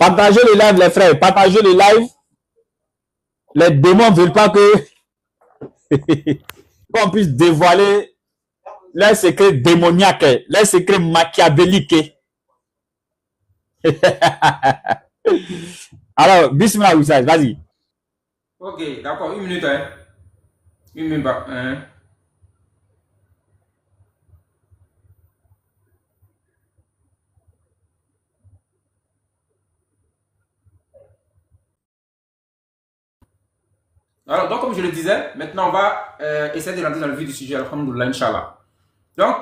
Partagez le live, les frères. Partagez le live. Les démons ne veulent pas que qu'on puisse dévoiler leurs secrets démoniaques, leurs secrets machiavéliques. Alors, bismillah, vas-y. Ok, d'accord, une minute. Hein. Une minute. Hein. Alors, donc, comme je le disais, maintenant, on va essayer de rentrer dans le vif du sujet, alhamdoulilah, Inch'Allah. Donc,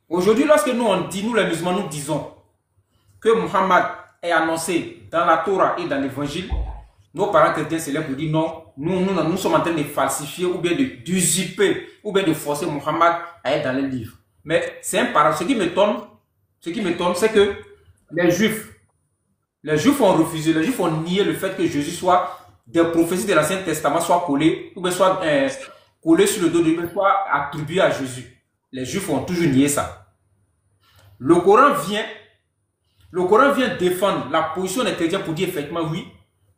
aujourd'hui, lorsque nous, on dit, nous les musulmans, nous disons que Muhammad est annoncé dans la Torah et dans l'évangile, nos parents chrétiens se lèvent pour dire non, nous sommes en train de falsifier ou bien d'usurper ou bien de forcer Muhammad à être dans les livres. Mais c'est un paradoxe. Ce qui m'étonne, c'est que les Juifs ont refusé, les Juifs ont nié le fait que Jésus soit des prophéties de l'Ancien Testament soient collées, ou bien soit collées sur le dos de Dieu, soit attribuées à Jésus. Les Juifs ont toujours nié ça. Le Coran vient défendre la position des chrétiens pour dire effectivement oui,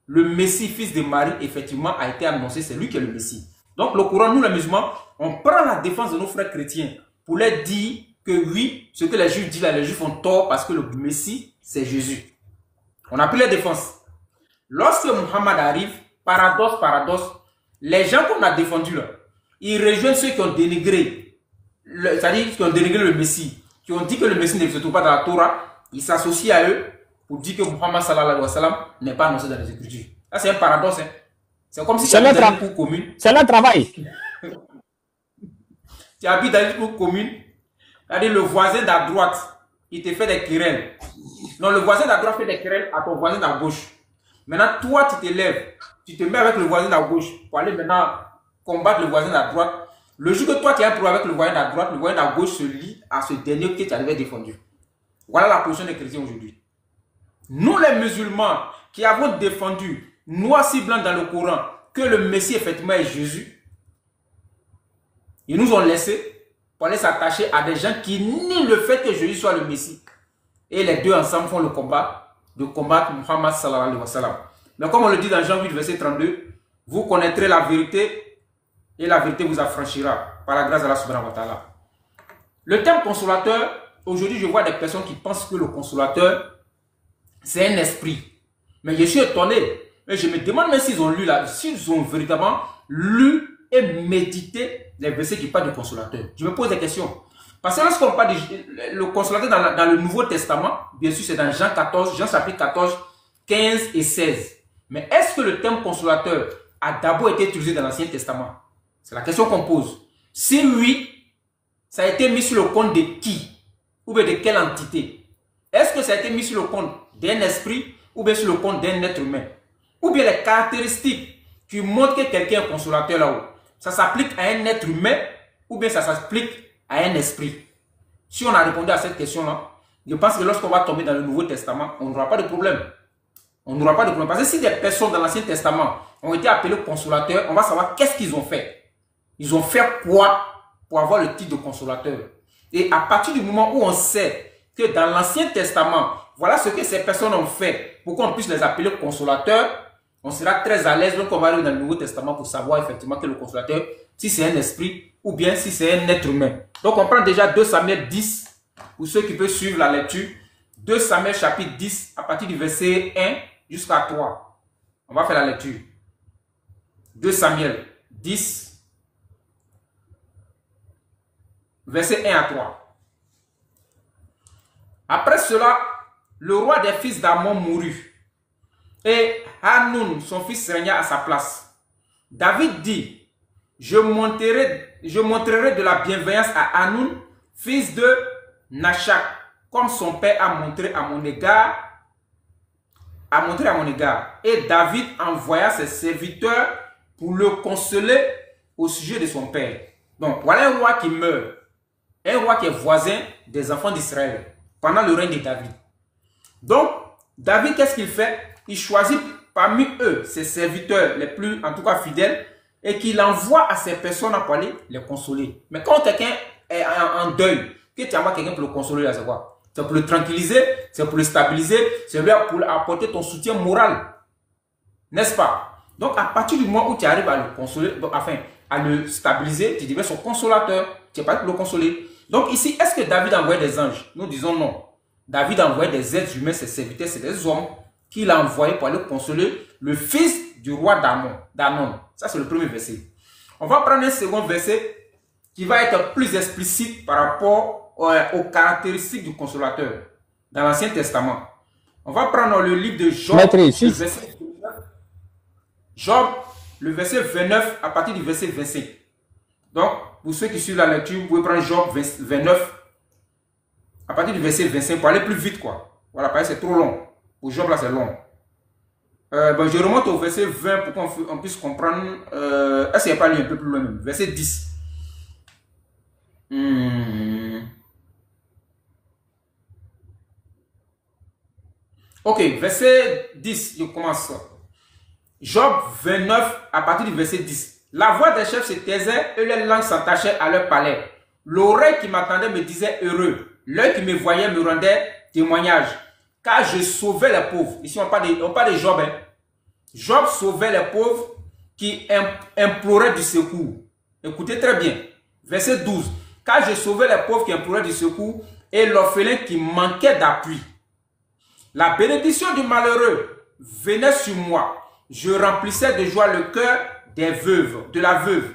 le Messie, fils de Marie, effectivement a été annoncé, c'est lui qui est le Messie. Donc le Coran, nous les musulmans, on prend la défense de nos frères chrétiens pour leur dire que oui, ce que les Juifs disent là, les Juifs ont tort parce que le Messie, c'est Jésus. On a pris la défense. Lorsque Muhammad arrive, paradoxe, les gens qu'on a défendus là, ils rejoignent ceux qui ont dénigré, c'est-à-dire qui ont dénigré le Messie, qui ont dit que le Messie ne se trouve pas dans la Torah, ils s'associent à eux pour dire que Muhammad sallallahu alayhi wa sallam n'est pas annoncé dans les Écritures. Là, c'est un paradoxe. Hein. C'est comme si tu habites dans une cour commune. C'est leur travail. Tu habites dans une cour commune, c'est-à-dire le voisin d'à droite, il te fait des querelles. Non, le voisin d'à droite fait des querelles à ton voisin d'à gauche. Maintenant, toi, tu te lèves, tu te mets avec le voisin d'à gauche pour aller maintenant combattre le voisin d'à droite. Le jour que toi, tu as un problème avec le voisin d'à droite, le voisin d'à gauche se lie à ce dernier que tu avais défendu. Voilà la position des chrétiens aujourd'hui. Nous, les musulmans, qui avons défendu noir si blanc dans le Coran que le Messie, effectivement, est Jésus, ils nous ont laissé pour aller s'attacher à des gens qui nient le fait que Jésus soit le Messie. Et les deux ensemble font le combat de combattre Muhammad sallallahu alayhi wa sallam. Mais comme on le dit dans Jean 8, verset 32, vous connaîtrez la vérité et la vérité vous affranchira par la grâce de Allah subhanahu wa ta'ala. Le terme consolateur, aujourd'hui je vois des personnes qui pensent que le consolateur c'est un esprit. Mais je suis étonné. Et je me demande même s'ils ont lu là, s'ils ont véritablement lu et médité les versets qui parlent du consolateur. Je me pose des questions. Parce que lorsqu'on parle du consolateur dans le Nouveau Testament, bien sûr c'est dans Jean 14, Jean chapitre 14, 15 et 16. Mais est-ce que le terme consolateur a d'abord été utilisé dans l'Ancien Testament? C'est la question qu'on pose. Si oui, ça a été mis sur le compte de qui? Ou bien de quelle entité? Est-ce que ça a été mis sur le compte d'un esprit ou bien sur le compte d'un être humain? Ou bien les caractéristiques qui montrent que quelqu'un est consolateur là-haut, ça s'applique à un être humain ou bien ça s'applique à un esprit? Si on a répondu à cette question-là, je pense que lorsqu'on va tomber dans le Nouveau Testament, on n'aura pas de problème. On n'aura pas de problème. Parce que si des personnes dans l'Ancien Testament ont été appelées consolateurs, on va savoir qu'est-ce qu'ils ont fait. Ils ont fait quoi pour avoir le titre de consolateur? Et à partir du moment où on sait que dans l'Ancien Testament, voilà ce que ces personnes ont fait pour qu'on puisse les appeler consolateurs, on sera très à l'aise lorsqu'on va aller dans le Nouveau Testament pour savoir effectivement que le consolateur, si c'est un esprit ou bien si c'est un être humain. Donc on prend déjà 2 Samuel 10, pour ceux qui peuvent suivre la lecture. 2 Samuel chapitre 10, à partir du verset 1 jusqu'à 3. On va faire la lecture. 2 Samuel 10, verset 1 à 3. Après cela, le roi des fils d'Ammon mourut, et Hanoun, son fils, régna à sa place. David dit, je montrerai de la bienveillance à Hanoun, fils de Nachak, comme son père a montré à mon égard. Et David envoya ses serviteurs pour le consoler au sujet de son père. Donc, voilà un roi qui meurt. Un roi qui est voisin des enfants d'Israël pendant le règne de David. Donc, David, qu'est-ce qu'il fait? Il choisit parmi eux ses serviteurs les plus, en tout cas, fidèles, et qu'il envoie à ces personnes pour aller les consoler. Mais quand quelqu'un est en deuil, que tu envoies quelqu'un pour le consoler, là, c'est quoi? C'est pour le tranquilliser, c'est pour le stabiliser, c'est pour apporter ton soutien moral. N'est-ce pas? Donc, à partir du moment où tu arrives à le consoler, enfin, à le stabiliser, tu deviens son consolateur. Tu n'es pas pour le consoler. Donc, ici, est-ce que David envoyait des anges? Nous disons non. David envoyait des êtres humains, ses serviteurs, c'est des hommes qu'il a envoyés pour aller consoler le fils du roi d'Anon. Ça, c'est le premier verset. On va prendre un second verset qui va être plus explicite par rapport aux caractéristiques du consolateur dans l'Ancien Testament. On va prendre le livre de Job, le verset 29 à partir du verset 25. Donc, pour ceux qui suivent la lecture, vous pouvez prendre Job 29 à partir du verset 25 pour aller plus vite, quoi. Voilà, parce que c'est trop long. Pour Job, là, c'est long. Je remonte au verset 20 pour qu'on puisse comprendre. Est-ce qu'il n'y a pas lu un peu plus loin même? Verset 10. Ok, verset 10, je commence. Job 29, à partir du verset 10. La voix des chefs se taisait et les langues s'attachaient à leur palais. L'oreille qui m'attendait me disait heureux. L'œil qui me voyait me rendait témoignage. Car je sauvais les pauvres. Ici, on parle de Job. Hein. Job sauvait les pauvres qui imploraient du secours. Écoutez très bien. Verset 12. Car je sauvais les pauvres qui imploraient du secours et l'orphelin qui manquait d'appui. La bénédiction du malheureux venait sur moi. Je remplissais de joie le cœur des veuves, de la veuve.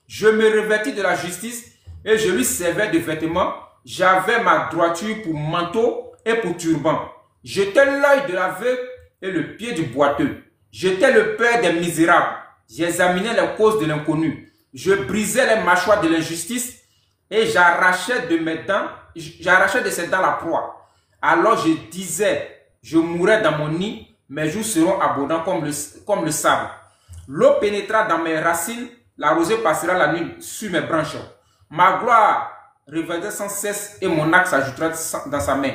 Je me revêtis de la justice et je lui servais de vêtements. J'avais ma droiture pour manteau et pour turban. J'étais l'œil de la veuve et le pied du boiteux. J'étais le père des misérables. J'examinais les causes de l'inconnu. Je brisais les mâchoires de l'injustice et j'arrachais de ses dents la proie. Alors je disais, je mourrai dans mon nid, mes jours seront abondants comme le sable. L'eau pénétrera dans mes racines, la rosée passera la nuit sur mes branches. Ma gloire revêtait sans cesse et mon axe s'ajoutera dans sa main.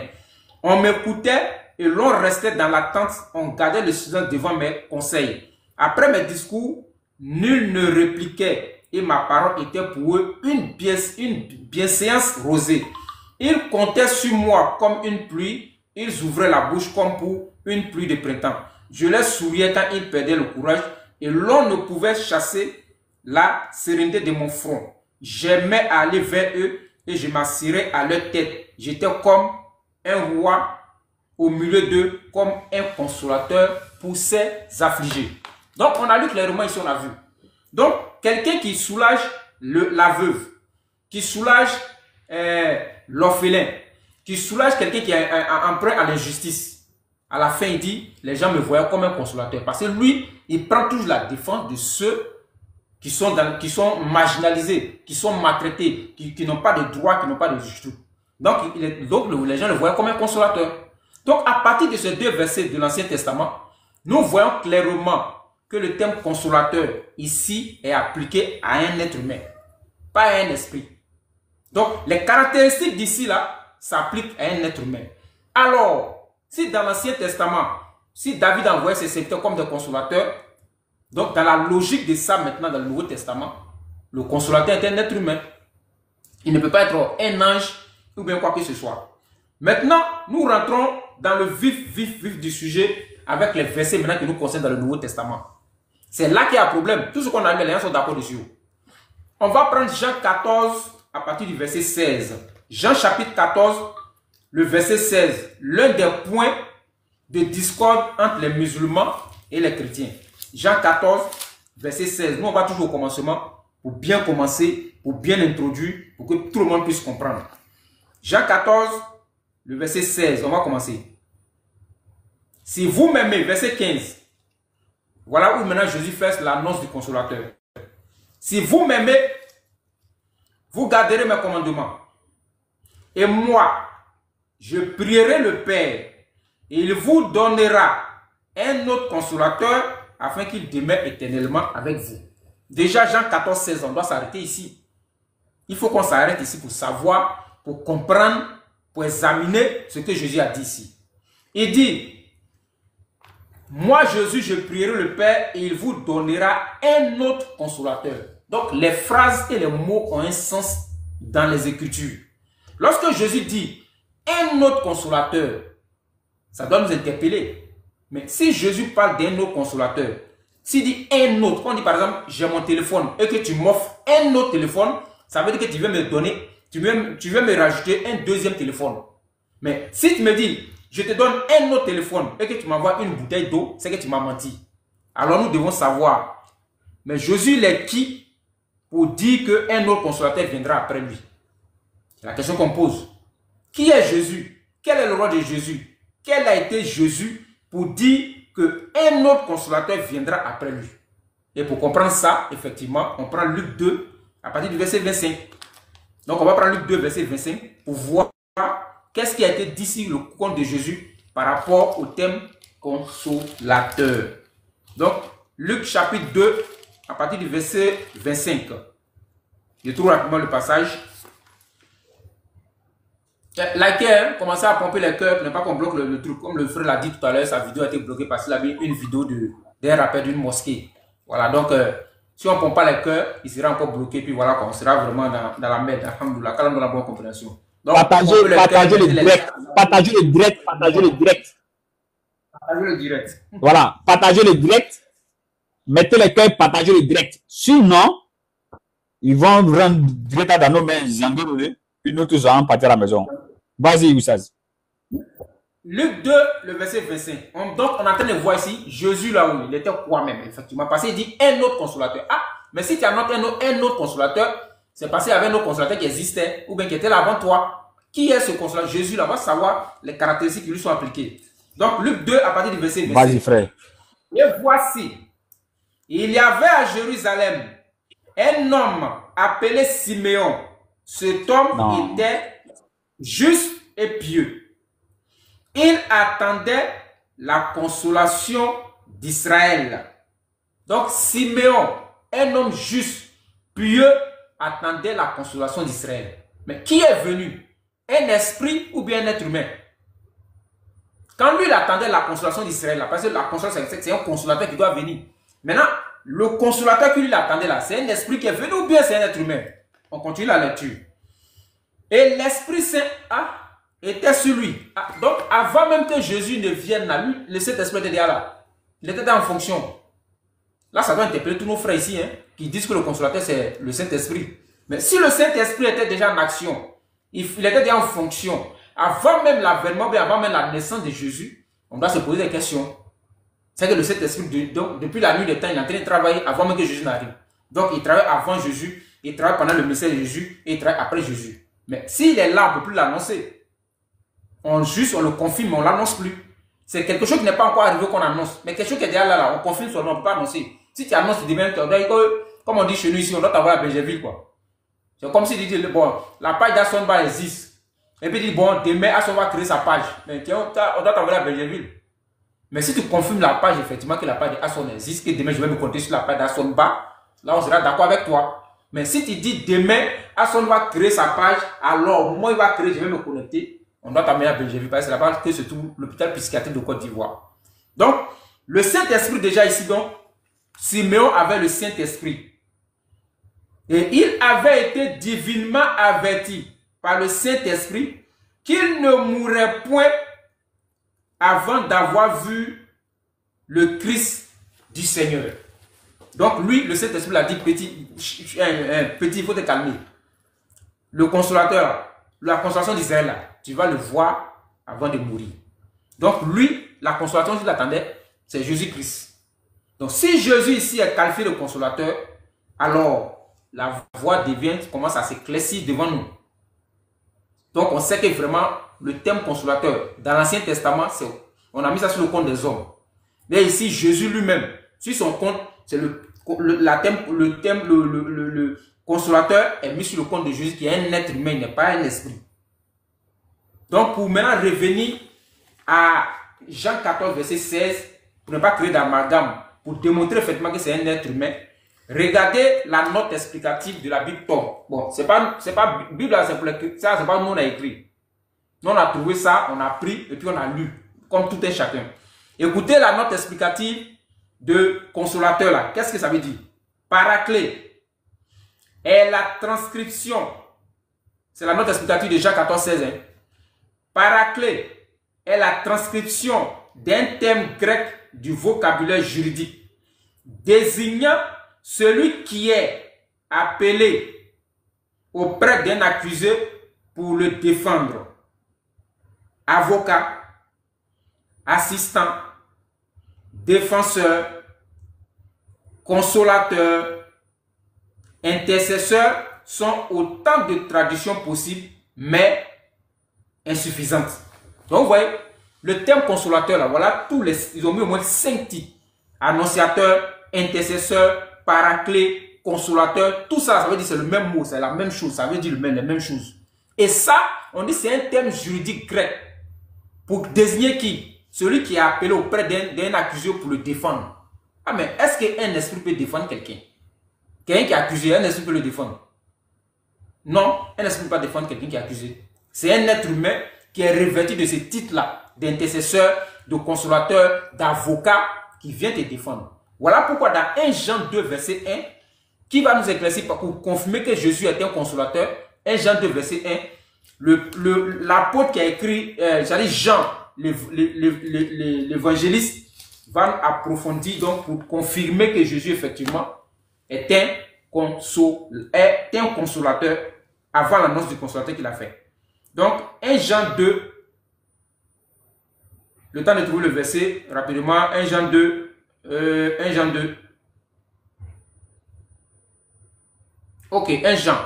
On m'écoutait et l'on restait dans l'attente, on gardait le silence devant mes conseils. Après mes discours, nul ne répliquait et ma parole était pour eux une bienséance rosée. Ils comptaient sur moi comme une pluie, ils ouvraient la bouche comme pour une pluie de printemps. Je leur souriais quand ils perdaient le courage et l'on ne pouvait chasser la sérénité de mon front. J'aimais aller vers eux et je m'assirais à leur tête. J'étais comme un roi au milieu d'eux, comme un consolateur pour ses affligés. Donc, on a lu clairement ici, on a vu. Donc, quelqu'un qui soulage la veuve, qui soulage l'orphelin, qui soulage quelqu'un qui est emprunt à l'injustice. À la fin, il dit, les gens me voyaient comme un consolateur. Parce que lui, il prend toujours la défense de ceux qui sont marginalisés, qui sont maltraités, qui n'ont pas de droit, qui n'ont pas de justice. Donc, les gens le voyaient comme un consolateur. Donc, à partir de ces deux versets de l'Ancien Testament, nous voyons clairement que le terme consolateur ici est appliqué à un être humain, pas à un esprit. Donc, les caractéristiques d'ici là s'appliquent à un être humain. Alors, si dans l'Ancien Testament, si David envoyait ses serviteurs comme des consolateurs, donc dans la logique de ça maintenant dans le Nouveau Testament, le consolateur est un être humain. Il ne peut pas être un ange ou bien quoi que ce soit. Maintenant, nous rentrons dans le vif du sujet avec les versets maintenant qui nous concernent dans le Nouveau Testament. C'est là qu'il y a un problème. Tout ce qu'on a dit, les gens sont d'accord dessus. On va prendre Jean 14 à partir du verset 16. Jean chapitre 14, le verset 16. L'un des points de discorde entre les musulmans et les chrétiens. Jean 14, verset 16. Nous, on va toujours au commencement pour bien commencer, pour bien introduire, pour que tout le monde puisse comprendre. Jean 14, le verset 16. On va commencer. Si vous m'aimez, verset 15. Voilà où maintenant Jésus fait l'annonce du consolateur. Si vous m'aimez, vous garderez mes commandements. Et moi, je prierai le Père, et il vous donnera un autre consolateur afin qu'il demeure éternellement avec vous. Déjà, Jean 14, 16, on doit s'arrêter ici. Il faut qu'on s'arrête ici pour savoir, pour comprendre, pour examiner ce que Jésus a dit ici. Il dit, moi Jésus, je prierai le Père et il vous donnera un autre consolateur. Donc les phrases et les mots ont un sens dans les Écritures. Lorsque Jésus dit, un autre consolateur, ça doit nous interpeller. Mais si Jésus parle d'un autre consolateur, s'il dit un autre, quand on dit par exemple, j'ai mon téléphone et que tu m'offres un autre téléphone, ça veut dire que tu veux me donner, tu veux me rajouter un deuxième téléphone. Mais si tu me dis, je te donne un autre téléphone et que tu m'envoies une bouteille d'eau, c'est que tu m'as menti. Alors nous devons savoir, mais Jésus il est qui pour dire qu'un autre consolateur viendra après lui? C'est la question qu'on pose. Qui est Jésus? Quel est le roi de Jésus? Quel a été Jésus pour dire qu'un autre consolateur viendra après lui? Et pour comprendre ça, effectivement, on prend Luc 2 à partir du verset 25. Donc on va prendre Luc 2, verset 25 pour voir qu'est-ce qui a été dit sur le compte de Jésus par rapport au thème consolateur. Donc, Luc chapitre 2, à partir du verset 25. Je trouve rapidement le passage. Likez, commencez à pomper les cœurs, pour ne pas qu'on bloque le truc. Comme le frère l'a dit tout à l'heure, sa vidéo a été bloquée parce qu'il avait une vidéo d'un rappel d'une mosquée. Voilà, donc si on ne pompe pas les cœurs, il sera encore bloqué. Puis voilà, on sera vraiment dans la merde. Alhamdoulilah, quand on a la bonne compréhension. Donc, partagez le direct. Partagez le direct. Partagez le direct. Partagez le direct. Voilà, partagez le direct. Mettez les cœurs, partagez le direct. Sinon, ils vont rendre direct dans nos mains, puis nous tous allons partir à la maison. Vas-y, Oussaz. Luc 2, le verset 25. Donc, on est en train de voir ici Jésus là où il était quoi même, effectivement. Parce qu'il dit un autre consolateur. Ah, mais si tu as un autre consolateur, c'est parce qu'il y avait un autre consolateur qui existait ou bien qui était là avant toi. Qui est ce consolateur? Jésus là, on va savoir les caractéristiques qui lui sont appliquées. Donc, Luc 2, à partir du verset 25. Vas-y, frère. Et voici, il y avait à Jérusalem un homme appelé Siméon. Cet homme était juste et pieux. Il attendait la consolation d'Israël. Donc Siméon, un homme juste, pieux, attendait la consolation d'Israël. Mais qui est venu? Un esprit ou bien un être humain? Quand lui il attendait la consolation d'Israël, parce que la consolation c'est un consolateur qui doit venir. Maintenant, le consolateur qui lui attendait là, c'est un esprit qui est venu ou bien c'est un être humain? On continue la lecture. Et l'Esprit Saint était sur lui. Donc, avant même que Jésus ne vienne là, lui, le Saint-Esprit était déjà là. Il était en fonction. Là, ça doit interpeller tous nos frères ici, qui disent que le consolateur, c'est le Saint-Esprit. Mais si le Saint-Esprit était déjà en action, il était déjà en fonction, avant même l'avènement, avant même la naissance de Jésus, on doit se poser des questions. C'est que le Saint-Esprit, depuis la nuit des temps, il est en train de travailler avant même que Jésus n'arrive. Donc, il travaille avant Jésus, il travaille pendant le ministère de Jésus, et il travaille après Jésus. Mais s'il est là, on ne peut plus l'annoncer. On le confirme, mais on ne l'annonce plus. C'est quelque chose qui n'est pas encore arrivé qu'on annonce. Mais quelque chose qui est déjà là, on confirme seulement, on ne peut pas annoncer. Si tu annonces demain, comme on dit chez nous ici, on doit t'avoir à Benjerville, quoi. C'est comme si tu dis, bon, la page d'Assonba existe. Et puis, il dit, bon, demain, Asson va créer sa page. Mais on doit t'envoyer à Benjerville. Mais si tu confirmes la page, effectivement, que la page d'Asson existe, que demain, je vais me connecter sur la page d'Assonba, là, on sera d'accord avec toi. Mais si tu dis demain, Asson va créer sa page, alors moi, il va créer, je vais me connecter. On doit t'amener à Benjerville, parce que c'est là-bas que se trouve l'hôpital psychiatrique de Côte d'Ivoire. Donc, le Saint-Esprit, déjà ici, donc, Siméon avait le Saint-Esprit. Et il avait été divinement averti par le Saint-Esprit qu'il ne mourrait point avant d'avoir vu le Christ du Seigneur. Donc lui, le Saint-Esprit l'a dit, petit, il faut te calmer. Le consolateur, la consolation d'Israël, tu vas le voir avant de mourir. Donc lui, la consolation qu'il attendait, c'est Jésus-Christ. Donc si Jésus ici est qualifié de consolateur, alors la voie commence à s'éclaircir devant nous. Donc on sait que vraiment le thème consolateur, dans l'Ancien Testament, on a mis ça sur le compte des hommes. Mais ici, Jésus lui-même, sur son compte, c'est le consolateur est mis sur le compte de Jésus qui est un être humain, il n'est pas un esprit. Donc pour maintenant revenir à Jean 14, verset 16, pour ne pas créer d'amalgame, pour démontrer effectivement que c'est un être humain, regardez la note explicative de la Bible Tom. Bon, c'est pas Bible, c'est pas nous on a écrit. Nous on a trouvé ça, on a pris et puis on a lu, comme tout un chacun. Écoutez la note explicative de consolateur là. Qu'est-ce que ça veut dire? Paraclet est la transcription. C'est la note explicative de Jean 14, 16. Paraclet est la transcription d'un terme grec du vocabulaire juridique, désignant celui qui est appelé auprès d'un accusé pour le défendre. Avocat, assistant, défenseur, consolateur, intercesseur sont autant de traditions possibles, mais insuffisantes. Donc, vous voyez, le terme consolateur, là, voilà, ils ont mis au moins 5 titres. Annonciateur, intercesseur, paraclet, consolateur, tout ça, ça veut dire c'est le même mot, c'est la même chose, ça veut dire les mêmes choses. Et ça, on dit c'est un terme juridique grec pour désigner qui? Celui qui est appelé auprès d'un accusé pour le défendre. Ah, mais est-ce qu'un esprit peut défendre quelqu'un? Quelqu'un qui est accusé, un esprit peut le défendre? Non, un esprit ne peut pas défendre quelqu'un qui est accusé. C'est un être humain qui est revêtu de ces titres-là, d'intercesseur, de consolateur, d'avocat, qui vient te défendre. Voilà pourquoi dans 1 Jean 2, verset 1, qui va nous éclaircir pour confirmer que Jésus est un consolateur, 1 Jean 2, verset 1, l'apôtre qui a écrit, j'allais Jean, l'évangéliste, va approfondir donc pour confirmer que Jésus effectivement est un consolateur avant l'annonce du consolateur qu'il a fait. Donc 1 Jean 2, le temps de trouver le verset rapidement, 1 Jean 2, 1 Jean 2. Ok, 1 Jean,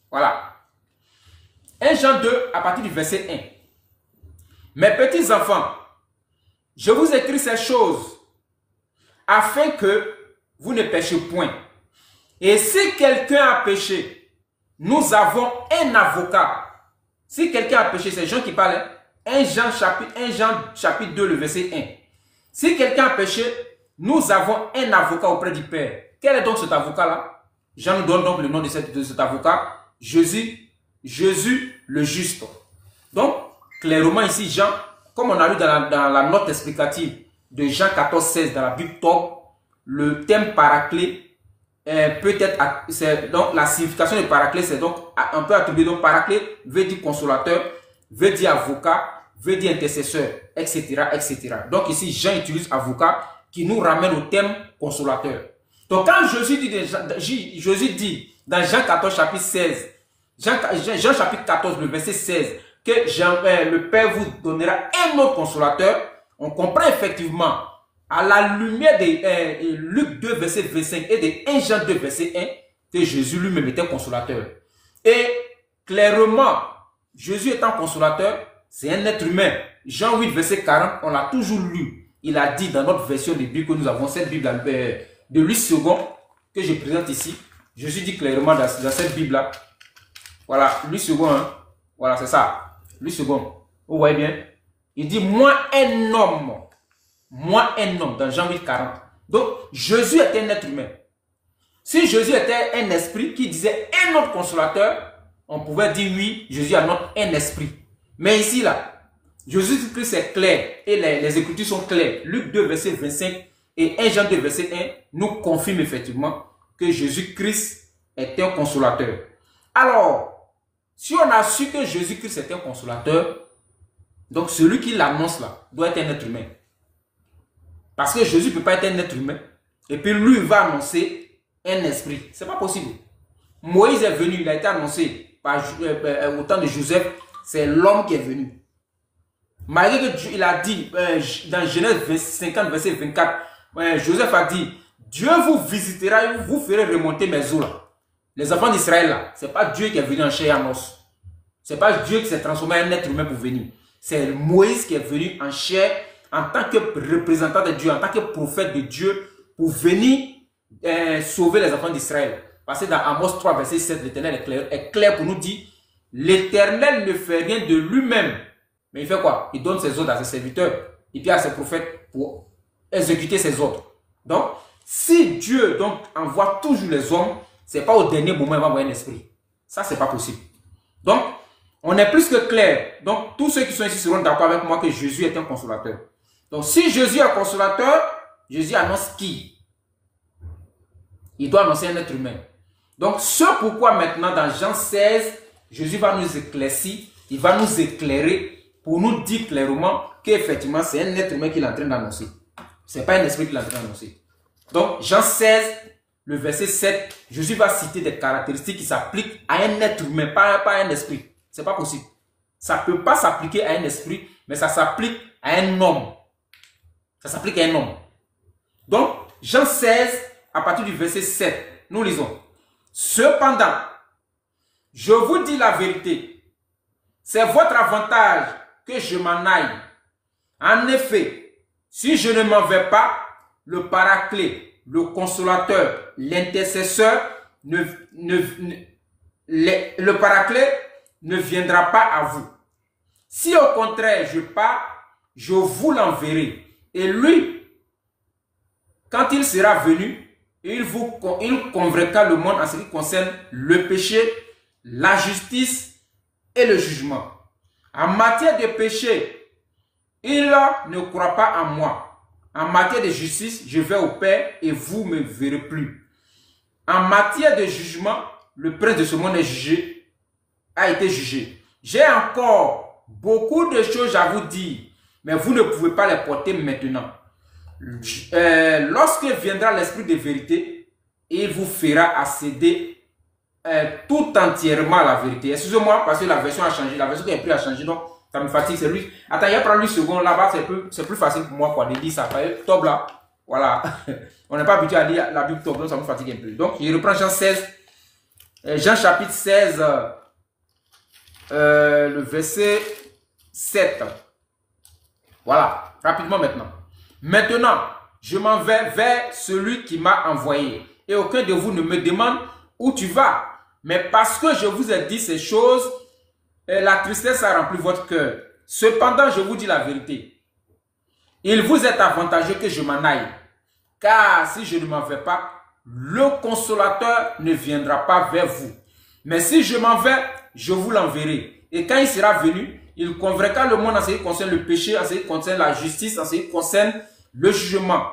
voilà. 1 Jean 2 à partir du verset 1. Mes petits enfants, je vous écris ces choses afin que vous ne péchiez point. Et si quelqu'un a péché, nous avons un avocat. Si quelqu'un a péché, c'est Jean qui parle. 1 Jean chapitre 2, le verset 1. Si quelqu'un a péché, nous avons un avocat auprès du Père. Quel est donc cet avocat-là? Jean nous donne donc le nom de cet avocat. Jésus le juste. Donc, clairement ici, Jean, comme on a lu dans la note explicative de Jean 14, 16 dans la Bible Top, le thème paraclet peut-être, donc la signification de paraclet, c'est donc un peu attribué. Donc paraclet veut dire consolateur, veut dire avocat, veut dire intercesseur, etc., etc. Donc ici, Jean utilise avocat qui nous ramène au thème consolateur. Donc quand Jésus dit dans Jean 14, chapitre 16, Jean chapitre 14, le verset 16, que le Père vous donnera un autre consolateur, on comprend effectivement à la lumière de Luc 2, verset 25 et de 1 Jean 2, verset 1, que Jésus lui-même était consolateur. Et clairement, Jésus étant consolateur, c'est un être humain. Jean 8, verset 40, on l'a toujours lu. Il a dit dans notre version de Bible que nous avons, cette Bible de Louis II, que je présente ici. Jésus dit clairement dans cette Bible-là, voilà, Louis II, hein, voilà, c'est ça, Louis II. Vous voyez bien? Il dit, moi un homme, dans Jean 8, 40. Donc, Jésus était un être humain. Si Jésus était un esprit qui disait un autre consolateur, on pouvait dire oui, Jésus a un esprit. Mais ici, là, Jésus-Christ est clair et les Écritures sont claires. Luc 2, verset 25 et 1 Jean 2, verset 1 nous confirment effectivement que Jésus-Christ est un consolateur. Alors, si on a su que Jésus-Christ est un consolateur, donc celui qui l'annonce là doit être un être humain. Parce que Jésus ne peut pas être un être humain. Et puis lui, il va annoncer un esprit. Ce n'est pas possible. Moïse est venu, il a été annoncé au temps de Joseph. C'est l'homme qui est venu. Malgré qu'il a dit, dans Genèse 50, verset 24, Joseph a dit, Dieu vous visitera et vous ferez remonter mes eaux là. Les enfants d'Israël là, ce n'est pas Dieu qui est venu en chair et en os. Ce n'est pas Dieu qui s'est transformé en être humain pour venir. C'est Moïse qui est venu en chair, en tant que représentant de Dieu, en tant que prophète de Dieu, pour venir sauver les enfants d'Israël. Parce que dans Amos 3, verset 7, l'Éternel est clair pour nous dire, l'Éternel ne fait rien de lui-même. Mais il fait quoi? Il donne ses ordres à ses serviteurs, et puis à ses prophètes pour exécuter ses ordres. Donc, si Dieu donc envoie toujours les hommes, ce n'est pas au dernier moment qu'il va envoyer un esprit. Ça, ce n'est pas possible. Donc, on est plus que clair. Donc, tous ceux qui sont ici seront d'accord avec moi que Jésus est un consolateur. Donc, si Jésus est un consolateur, Jésus annonce qui? Il doit annoncer un être humain. Donc, ce pourquoi maintenant, dans Jean 16, Jésus va nous éclaircir, il va nous éclairer pour nous dire clairement qu'effectivement, c'est un être humain qu'il est en train d'annoncer. Ce n'est pas un esprit qu'il est en train d'annoncer. Donc, Jean 16, le verset 7, Jésus va citer des caractéristiques qui s'appliquent à un être humain, pas à un esprit. Ce n'est pas possible. Ça ne peut pas s'appliquer à un esprit, mais ça s'applique à un homme. Ça s'applique à un homme. Donc, Jean 16, à partir du verset 7, nous lisons. Cependant, je vous dis la vérité, c'est votre avantage que je m'en aille. En effet, si je ne m'en vais pas, le Paraclet, le Consolateur, l'intercesseur, le Paraclet ne viendra pas à vous. Si au contraire je pars, je vous l'enverrai. Et lui, quand il sera venu, il convaincra le monde en ce qui concerne le péché, la justice et le jugement. En matière de péché, il ne croit pas en moi. En matière de justice, je vais au Père et vous ne me verrez plus. En matière de jugement, le prince de ce monde a été jugé. J'ai encore beaucoup de choses à vous dire, mais vous ne pouvez pas les porter maintenant. Lorsque viendra l'esprit de vérité, il vous fera accéder tout entièrement à la vérité. Excusez-moi parce que la version a changé. La version qui est prise a changé, donc ça me fatigue. C'est lui. Attends, il y a prendre 8 secondes là-bas, c'est plus facile pour moi quoi, de dire ça. Top là, voilà. On n'est pas habitué à lire la Bible top, donc ça me fatigue un peu. Donc, je reprends Jean 16, Jean chapitre 16, le verset 7. Voilà, rapidement maintenant. Maintenant, je m'en vais vers celui qui m'a envoyé. Et aucun de vous ne me demande où tu vas. Mais parce que je vous ai dit ces choses, la tristesse a rempli votre cœur. Cependant, je vous dis la vérité. Il vous est avantageux que je m'en aille. Car si je ne m'en vais pas, le consolateur ne viendra pas vers vous. Mais si je m'en vais, je vous l'enverrai. Et quand il sera venu, il convaincra le monde en ce qui concerne le péché, en ce qui concerne la justice, en ce qui concerne le jugement.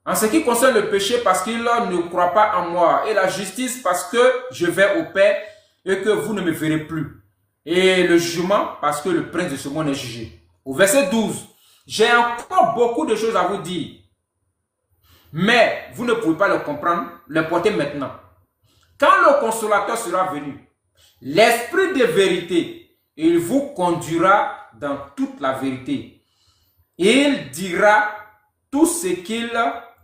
En ce qui concerne le péché, parce qu'il ne croit pas en moi. Et la justice, parce que je vais au Père et que vous ne me verrez plus. Et le jugement, parce que le prince de ce monde est jugé. Au verset 12, j'ai encore beaucoup de choses à vous dire. Mais vous ne pouvez pas le comprendre, le porter maintenant. Quand le consolateur sera venu, l'esprit de vérité, il vous conduira dans toute la vérité. Il dira tout ce qu'il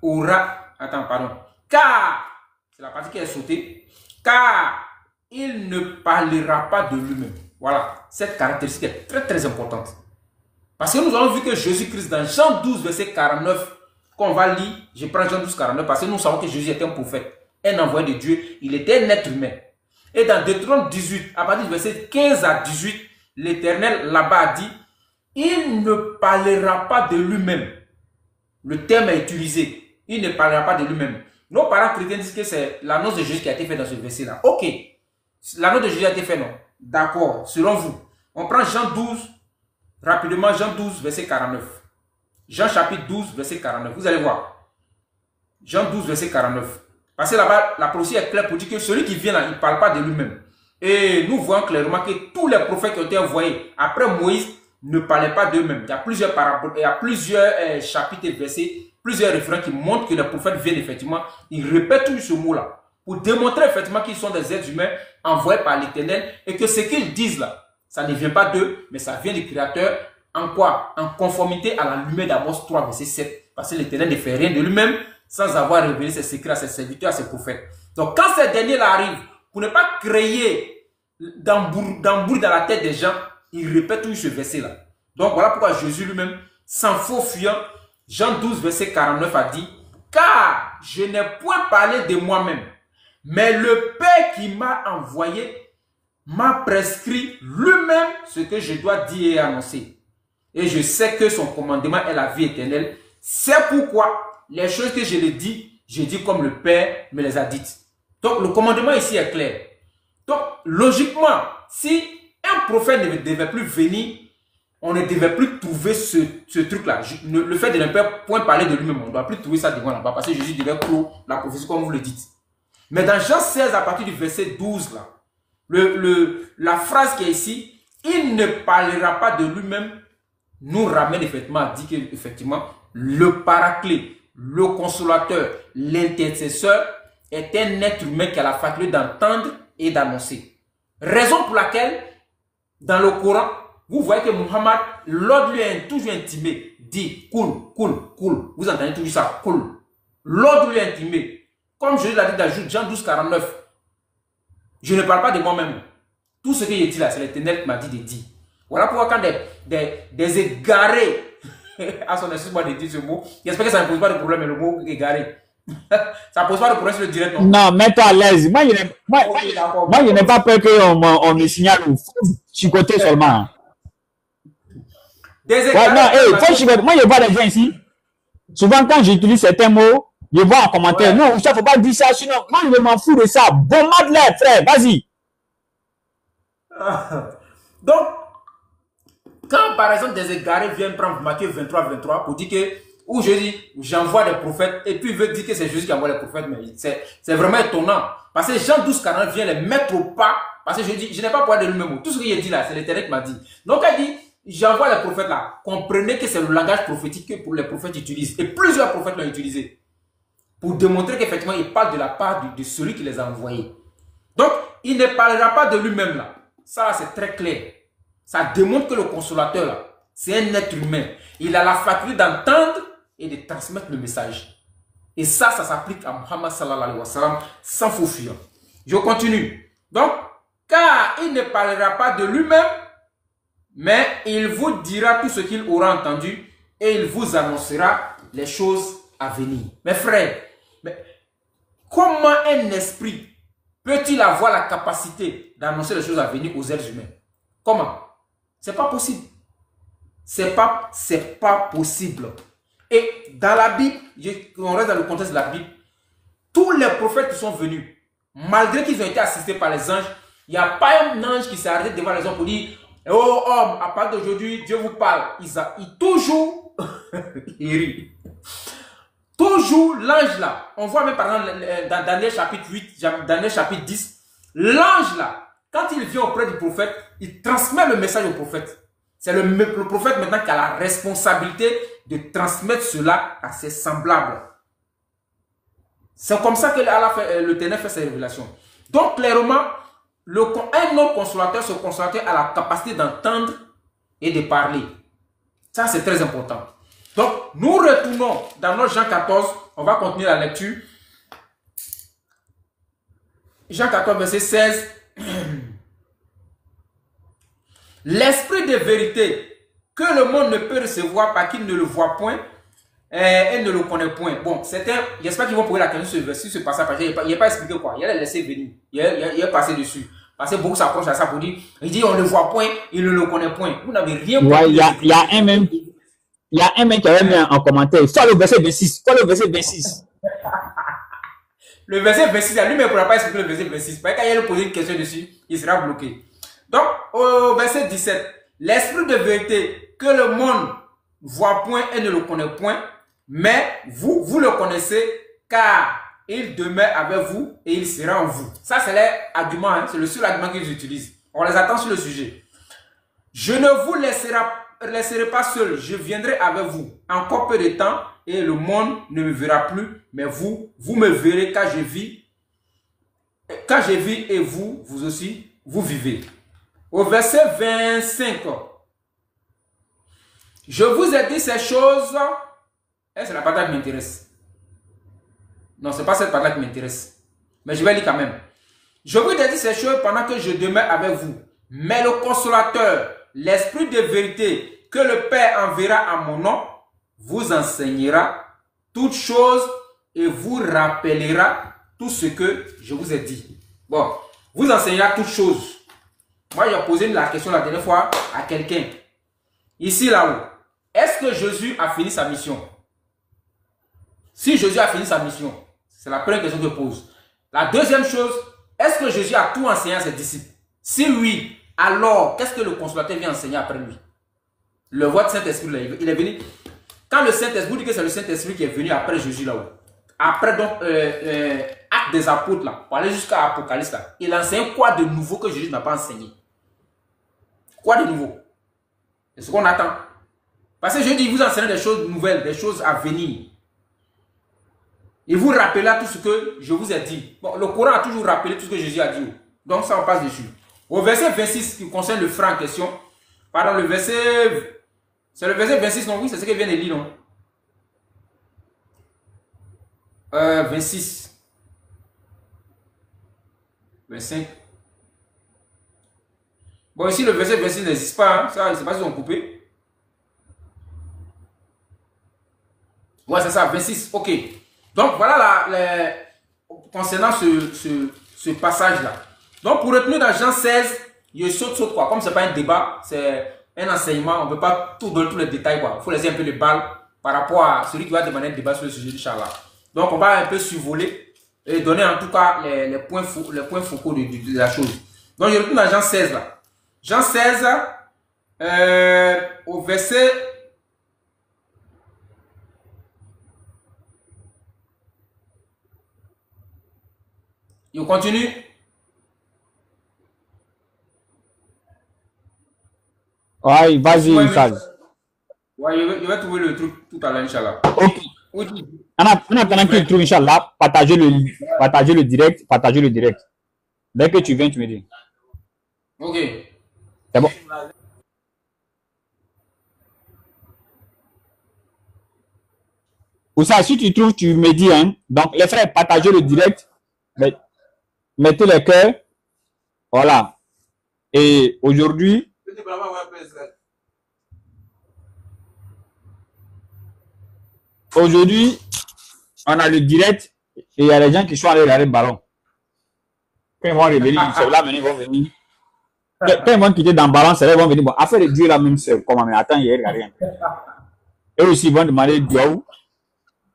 aura. Attends, pardon. Car, c'est la partie qui est sautée. Car il ne parlera pas de lui-même. Voilà, cette caractéristique est très très importante. Parce que nous avons vu que Jésus-Christ dans Jean 12, verset 49, qu'on va lire, je prends Jean 12, 49, parce que nous savons que Jésus était un prophète, un envoyé de Dieu, il était un être humain. Et dans Deutéronome 18, à partir du verset 15 à 18, l'Éternel là-bas a dit, il ne parlera pas de lui-même. Le terme est utilisé, il ne parlera pas de lui-même. Nos parents chrétiens disent que c'est l'annonce de Jésus qui a été faite dans ce verset-là. Ok, l'annonce de Jésus a été faite, non? D'accord, selon vous. On prend Jean 12, rapidement, Jean 12, verset 49. Jean chapitre 12, verset 49. Vous allez voir. Jean 12, verset 49. Parce que là-bas, la prophétie est claire pour dire que celui qui vient là, il ne parle pas de lui-même. Et nous voyons clairement que tous les prophètes qui ont été envoyés après Moïse ne parlaient pas d'eux-mêmes. Il y a plusieurs paraboles, il y a plusieurs chapitres et versets, plusieurs référents qui montrent que les prophètes viennent effectivement, ils répètent tout ce mot-là pour démontrer effectivement qu'ils sont des êtres humains envoyés par l'Éternel et que ce qu'ils disent là, ça ne vient pas d'eux, mais ça vient du Créateur. En quoi? En conformité à la lumière d'Amos 3, verset 7. Parce que l'Éternel ne fait rien de lui-même sans avoir révélé ses secrets à ses serviteurs, à ses prophètes. Donc quand ces derniers-là arrivent, pour ne pas créer d'embrouille dans la tête des gens, ils répètent toujours ce verset-là. Donc voilà pourquoi Jésus lui-même, sans faux fuyant, Jean 12, verset 49 a dit, « Car je n'ai point parlé de moi-même, mais le Père qui m'a envoyé m'a prescrit lui-même ce que je dois dire et annoncer. Et je sais que son commandement est la vie éternelle. C'est pourquoi les choses que je lui dis, je dis comme le Père me les a dites. » Donc le commandement ici est clair. Donc logiquement, si un prophète ne devait plus venir, on ne devait plus trouver ce truc-là. Le fait de ne point parler de lui-même, on ne doit plus trouver ça devant là-bas. Parce que Jésus devait clore la prophétie comme vous le dites. Mais dans Jean 16, à partir du verset 12, là, la phrase qui est ici, il ne parlera pas de lui-même, nous ramène effectivement à dire qu'effectivement, le paraclet, le consolateur, l'intercesseur est un être humain qui a la faculté d'entendre et d'annoncer. Raison pour laquelle, dans le Coran, vous voyez que Muhammad, l'ordre lui est toujours intimé, dit cool, cool, cool. Vous entendez toujours ça, cool. L'ordre lui est intimé. Comme je l'ai dit dans Jean 12, 49, je ne parle pas de moi-même. Tout ce que j'ai dit là, c'est l'Éternel qui m'a dit de dire. Voilà pourquoi quand des égarés, à son excuse-moi de dire ce mot, j'espère que ça ne pose pas de problème, mais le mot égaré. Ça ne pose pas de problème sur le direct, non? Non, mets-toi à l'aise. Moi, je n'ai pas peur qu'on me signale ou chicoter seulement. Des Ouais, égarés. non, hey, faut chicoter. Moi, je vois des gens ici. Souvent, quand j'utilise certains mots, je vois en commentaire. Ouais. Non, ça, faut pas dire ça. Sinon, moi, je m'en fous de ça. Bombade-les, frère. Vas-y. Donc, quand par exemple des égarés viennent prendre Matthieu 23, 23 pour dire que, ou je dis, j'envoie des prophètes, et puis il veut dire que c'est Jésus qui envoie les prophètes, mais c'est vraiment étonnant. Parce que Jean 12, 40 vient les mettre au pas, parce que je dis, je n'ai pas parlé de lui-même. Tout ce que j'ai dit là, c'est l'Éternel qui m'a dit. Donc elle dit, j'envoie les prophètes là. Comprenez que c'est le langage prophétique que pour les prophètes utilisent. Et plusieurs prophètes l'ont utilisé. Pour démontrer qu'effectivement, il parle de la part de celui qui les a envoyés. Donc, il ne parlera pas de lui-même là. Ça, c'est très clair. Ça démontre que le consolateur là, c'est un être humain. Il a la faculté d'entendre et de transmettre le message. Et ça s'applique à Muhammad sallallahu alayhi wa sallam sans faux fuyant. Je continue. Donc, car il ne parlera pas de lui-même, mais il vous dira tout ce qu'il aura entendu et il vous annoncera les choses à venir. Mes frères, mais comment un esprit peut-il avoir la capacité d'annoncer les choses à venir aux êtres humains? Comment? C'est pas possible. C'est pas possible. Et dans la Bible, on reste dans le contexte de la Bible, tous les prophètes qui sont venus, malgré qu'ils ont été assistés par les anges, il n'y a pas un ange qui s'est arrêté devant les hommes pour dire « Oh homme, à partir d'aujourd'hui, Dieu vous parle. » Il toujours, il rit. Toujours l'ange là, on voit même par exemple dans Daniel chapitre 8, Daniel chapitre 10, l'ange là, quand il vient auprès du prophète, il transmet le message au prophète. C'est le prophète maintenant qui a la responsabilité de transmettre cela à ses semblables. C'est comme ça que le Ténèbre fait ses révélations. Donc clairement, un autre consolateur, ce consolateur a la capacité d'entendre et de parler. Ça c'est très important. Donc nous retournons dans notre Jean 14, on va continuer la lecture. Jean 14 verset 16. L'esprit de vérité que le monde ne peut recevoir parce qu'il ne le voit point et ne le connaît point. Bon, j'espère qu'ils vont poser la question sur ce passage parce qu'il n'a pas expliqué quoi. Il a laissé venir. Il est passé dessus. Parce que beaucoup s'approchent à ça pour dire, il dit on ne le voit point, il ne le connaît point. Vous n'avez rien compris. Ouais, il y a un même qui avait mis en commentaire. Soit le verset 26. Soit le verset 26. Le verset 26, lui-même ne pourra pas expliquer le verset 26. Parce que quand il a posé une question dessus, il sera bloqué. Donc, au verset 17, l'esprit de vérité que le monde ne voit point et ne le connaît point, mais vous le connaissez car il demeure avec vous et il sera en vous. Ça, c'est l'argument, hein, c'est le seul argument qu'ils utilisent. On les attend sur le sujet. Je ne vous laisserai pas seul, je viendrai avec vous. Encore peu de temps et le monde ne me verra plus, mais vous me verrez quand je vis. Quand je vis et vous aussi, vous vivez. Au verset 25, je vous ai dit ces choses, et c'est la partie qui m'intéresse. Non, ce n'est pas cette partie qui m'intéresse, mais je vais lire quand même. Je vous ai dit ces choses pendant que je demeure avec vous, mais le consolateur, l'esprit de vérité que le Père enverra à mon nom, vous enseignera toutes choses et vous rappellera tout ce que je vous ai dit. Bon, vous enseignera toutes choses. Moi, j'ai posé la question la dernière fois à quelqu'un. Ici, là-haut. Est-ce que Jésus a fini sa mission? Si Jésus a fini sa mission, c'est la première question que je pose. La deuxième chose, est-ce que Jésus a tout enseigné à ses disciples? Si oui, alors, qu'est-ce que le consolateur vient enseigner après lui? Le vote Saint-Esprit, il est venu. Quand le Saint-Esprit, vous dites que c'est le Saint-Esprit qui est venu après Jésus là-haut. Après donc, Acte des Apôtres là, pour aller jusqu'à Apocalypse là. Il enseigne quoi de nouveau que Jésus n'a pas enseigné? Quoi de nouveau? C'est ce qu'on attend. Parce que je dis, vous enseignez des choses nouvelles, des choses à venir. Et vous rappelez tout ce que je vous ai dit. Bon, le Coran a toujours rappelé tout ce que Jésus a dit. Donc ça, on passe dessus. Au verset 26 qui concerne le frère en question. Pardon, le verset... C'est le verset 26, non? Oui, c'est ce que vient de lire, non? 26. 25. Bon, ici, le verset 26 n'existe pas. Hein. Ça, je ne sais pas si ils ont coupé. Ouais, c'est ça, 26. Ok. Donc, voilà concernant ce passage-là. Donc, pour retenir dans Jean 16, je saute quoi. Comme ce n'est pas un débat, c'est un enseignement. On ne peut pas tout donner tous les détails. Quoi. Il faut laisser un peu les balles par rapport à celui qui va demander un débat sur le sujet du Inch'Allah. Donc, on va un peu survoler et donner en tout cas les points focaux de la chose. Donc, je retourne dans Jean 16 là. Jean 16, au verset... Il continue. Ouais, vas-y, Oussaz. Ouais, je vais trouver le truc tout à l'heure, Inch'Allah. Ok. Oui. En attendant qu'il trouve, Inch'Allah, partagez le direct. Dès que tu viens, tu me dis. Ok. C'est bon. Oussaz, si tu trouves, tu me dis. Hein. Donc, les frères, partagez le direct. Mettez les cœurs. Voilà. Et aujourd'hui, on a le direct et il y a des gens qui sont allés regarder le ballon. Quand ils vont revenir, c'est là, ils vont venir. Quand ils vont quitter dans le ballon, c'est là, ils vont venir. Bon, affaire de Dieu là même, c'est comment, mais attends, il y a rien. Eux aussi, ils vont demander Dieu.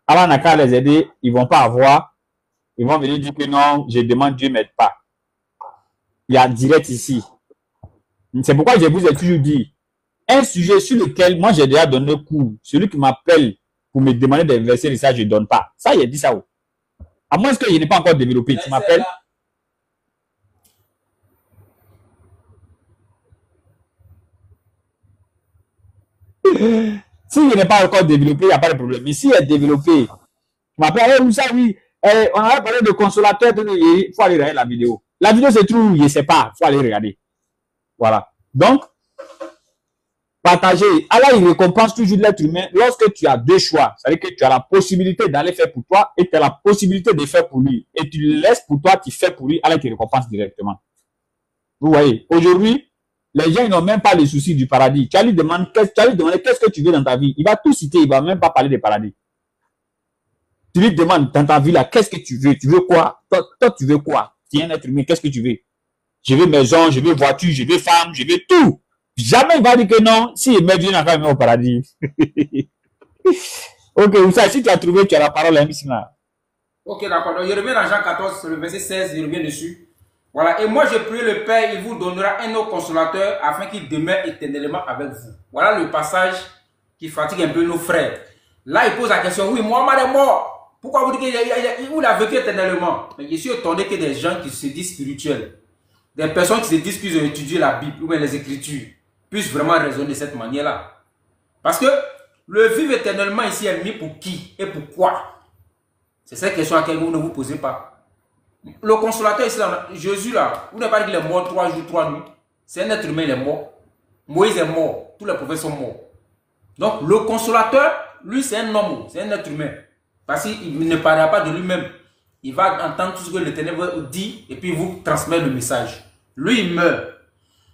Alors, on n'a qu'à les aider, ils ne vont pas avoir. Ils vont venir dire que non, je demande Dieu, m'aide pas. Il y a direct ici. C'est pourquoi je vous ai toujours dit, un sujet sur lequel moi j'ai déjà donné cours, celui qui m'appelle pour me demander des versets, ça je ne donne pas. Ça, j'ai dit ça. À moins que je n'ai pas encore développé, tu m'appelles. Si je n'ai pas encore développé, il n'y a pas de problème. Mais si il est développé, tu m'appelles, où ça, oui, on avait parlé de consolateur, il faut aller regarder la vidéo. La vidéo se trouve, je ne sais pas, il faut aller regarder. Voilà. Donc, partager. Allah, il récompense toujours l'être humain lorsque tu as deux choix. C'est-à-dire que tu as la possibilité d'aller faire pour toi et tu as la possibilité de faire pour lui. Et tu le laisses pour toi, tu fais pour lui, Allah te récompense directement. Vous voyez, aujourd'hui, les gens n'ont même pas les soucis du paradis. Tu vas lui demander qu'est-ce que tu veux dans ta vie. Il va tout citer, il ne va même pas parler des paradis. Tu lui demandes dans ta vie là, qu'est-ce que tu veux? Tu veux quoi? Toi, tu veux quoi? Tu es un être humain, qu'est-ce que tu veux? Je veux maison, je veux voiture, je veux femme, je veux tout. Jamais il va dire que non, si il met Dieu n'a pas mis au paradis. Ok, Oussa, si tu as trouvé, tu as la parole, hein, bismillah. Ok, d'accord. Donc, je reviens dans Jean 14, le verset 16, je reviens dessus. Voilà. Et moi, je prie le Père, il vous donnera un autre consolateur afin qu'il demeure éternellement avec vous. Voilà le passage qui fatigue un peu nos frères. Là, il pose la question, oui, Mohamed est mort. Pourquoi vous dites qu'il a vécu éternellement? Mais je suis étonné que des gens qui se disent spirituels, des personnes qui se disent qu'ils ont étudié la Bible ou bien les Écritures, puissent vraiment raisonner de cette manière-là. Parce que le vivre éternellement ici est mis pour qui et pourquoi? C'est cette question à laquelle vous ne vous posez pas. Le consolateur ici, Jésus là, vous n'avez pas dit qu'il est mort 3 jours, 3 nuits. C'est un être humain, il est mort. Moïse est mort. Tous les prophètes sont morts. Donc le consolateur, lui c'est un homme, c'est un être humain. Parce qu'il ne parlera pas de lui-même. Il va entendre tout ce que l'Éternel dit et puis vous transmettre le message. Lui, il meurt.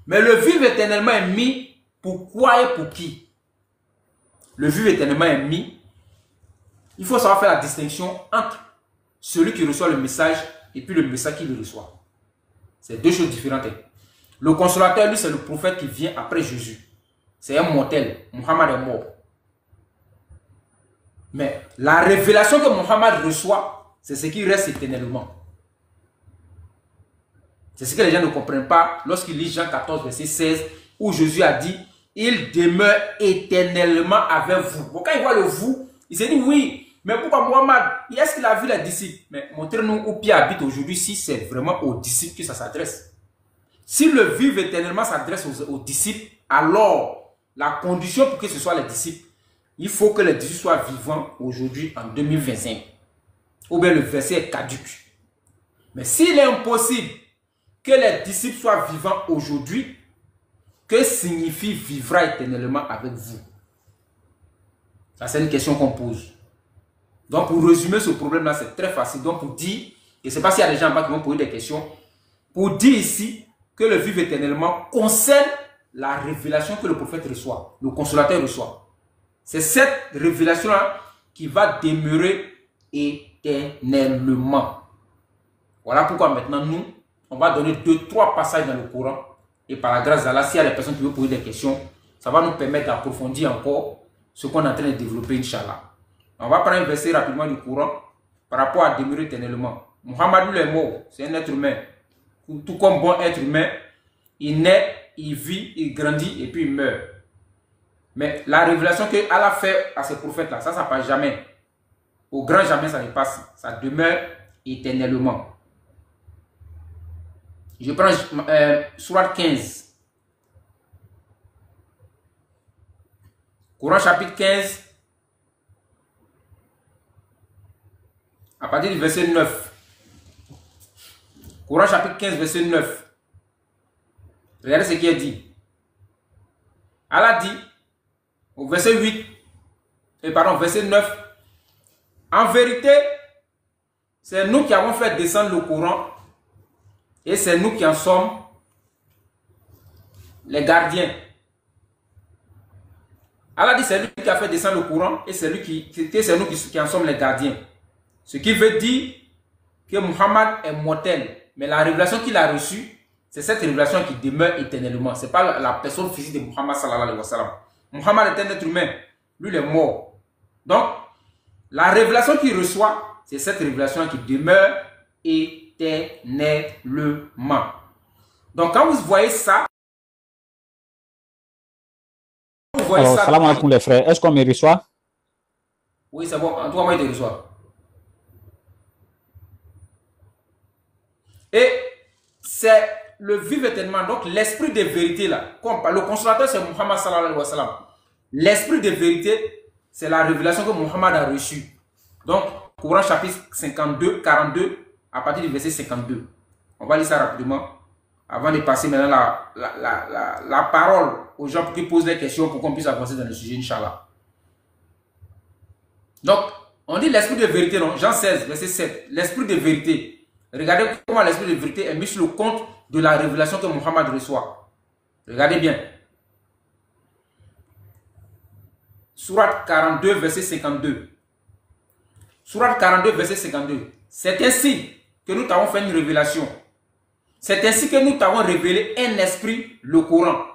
Mais le vivre éternellement est mis pour quoi et pour qui? Le vivre éternellement est mis. Il faut savoir faire la distinction entre celui qui reçoit le message et puis le message qui le reçoit. C'est deux choses différentes. Le consolateur, lui, c'est le prophète qui vient après Jésus. C'est un mortel. Muhammad est mort. Mais la révélation que Muhammad reçoit, c'est ce qui reste éternellement. C'est ce que les gens ne comprennent pas lorsqu'ils lisent Jean 14, verset 16, où Jésus a dit, il demeure éternellement avec vous. Bon, quand il voit le vous, il s'est dit, oui, mais pourquoi Muhammad, est-ce qu'il a vu les disciples? Mais montrez-nous où Pierre habite aujourd'hui, si c'est vraiment aux disciples que ça s'adresse. Si le vivre éternellement s'adresse aux disciples, alors la condition pour que ce soit les disciples, il faut que les disciples soient vivants aujourd'hui en 2025. Ou bien le verset est caduc. Mais s'il est impossible que les disciples soient vivants aujourd'hui, que signifie vivra éternellement avec vous? Ça, c'est une question qu'on pose. Donc, pour résumer ce problème-là, c'est très facile. Donc, pour dire, et je ne sais pas s'il y a des gens en bas qui vont poser des questions, pour dire ici que le vivre éternellement concerne la révélation que le prophète reçoit, le consolateur reçoit. C'est cette révélation-là qui va demeurer éternellement. Voilà pourquoi maintenant, nous, on va donner 2-3 passages dans le Coran. Et par la grâce d'Allah, s'il y a des personnes qui veulent poser des questions, ça va nous permettre d'approfondir encore ce qu'on est en train de développer, Inch'Allah. On va prendre un verset rapidement du Coran par rapport à demeurer éternellement. Muhammad est mort, c'est un être humain. Tout comme bon être humain, il naît, il vit, il grandit et puis il meurt. Mais la révélation que Allah fait à ces prophètes-là, ça ne passe jamais. Au grand jamais, ça ne passe. Ça demeure éternellement. Je prends Sourate 15. Coran chapitre 15. À partir du verset 9. Coran chapitre 15, verset 9. Regardez ce qui est dit. Allah dit, au verset 8, verset 9, en vérité, c'est nous qui avons fait descendre le Coran et c'est nous qui en sommes les gardiens. Allah dit, c'est lui qui a fait descendre le Coran et c'est nous qui en sommes les gardiens. Ce qui veut dire que Muhammad est mortel. Mais la révélation qu'il a reçue, c'est cette révélation qui demeure éternellement. Ce n'est pas la personne physique de Muhammad sallallahu alayhi wa sallam. Muhammad est un être humain. Lui, il est mort. Donc, la révélation qu'il reçoit, c'est cette révélation qui demeure éternellement. Donc, quand vous voyez ça, alors, salam alaikum les frères. Est-ce qu'on me reçoit? Oui, c'est bon. En tout cas, moi, il te reçoit. Et c'est le vivre éternellement, donc l'esprit de vérité là. Le consolateur c'est Muhammad sallallahu alayhi wa sallam. L'esprit de vérité, c'est la révélation que Muhammad a reçue. Donc, Coran chapitre 52, 42, à partir du verset 52. On va lire ça rapidement, avant de passer maintenant la parole aux gens pour qu'ils posent des questions, pour qu'on puisse avancer dans le sujet, Inch'Allah. Donc, on dit l'esprit de vérité, non? Jean 16, verset 7. L'esprit de vérité. Regardez comment l'esprit de vérité est mis sur le compte de la révélation que Muhammad reçoit. Regardez bien. Sourate 42, verset 52. Sourate 42, verset 52. C'est ainsi que nous t'avons fait une révélation. C'est ainsi que nous t'avons révélé un esprit, le Coran.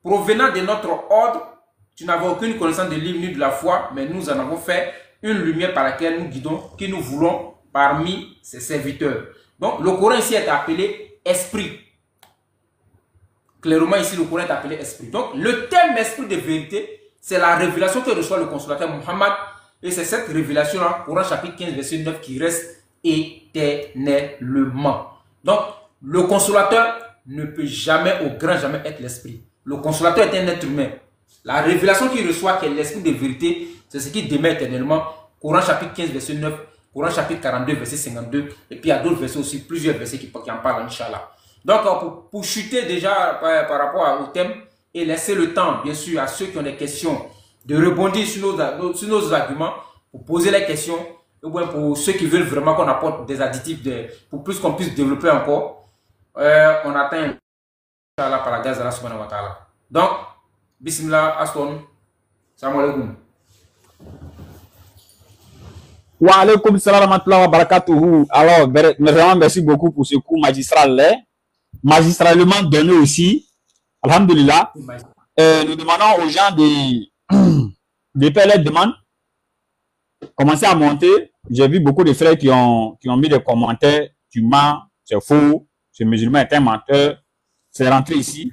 Provenant de notre ordre, tu n'avais aucune connaissance de livre ni de la foi, mais nous en avons fait une lumière par laquelle nous guidons, qui nous voulons parmi ses serviteurs. Donc, le Coran ici est appelé esprit. Clairement, ici, le Coran est appelé esprit. Donc, le thème esprit de vérité, c'est la révélation que reçoit le consolateur Muhammad. Et c'est cette révélation-là, Coran chapitre 15, verset 9, qui reste éternellement. Donc, le consolateur ne peut jamais, au grand jamais, être l'esprit. Le consolateur est un être humain. La révélation qu'il reçoit, qui est l'esprit de vérité, c'est ce qui demeure éternellement. Coran chapitre 15, verset 9. Coran chapitre 42, verset 52. Et puis il y a d'autres versets aussi, plusieurs versets qui en parlent, Inch'Allah. Donc pour chuter déjà par rapport au thème et laisser le temps, bien sûr, à ceux qui ont des questions, de rebondir sur nos arguments, pour poser les questions, ou bien pour ceux qui veulent vraiment qu'on apporte des additifs, pour plus qu'on puisse développer encore, on atteint, Inch'Allah, par la grâce d'Allah subhanahu wa ta'ala. Donc, Bismillah, Aston, salam alaikum. Wa alaikum salam wa rahmatullahi wa barakatuhu. Alors, vraiment, merci beaucoup pour ce cours magistral, magistralement donné aussi. Alhamdulillah. Nous demandons aux gens de faire les demandes. Commencez à monter. J'ai vu beaucoup de frères qui ont mis des commentaires. Tu mens, c'est faux. Ce musulman est un menteur. C'est rentré ici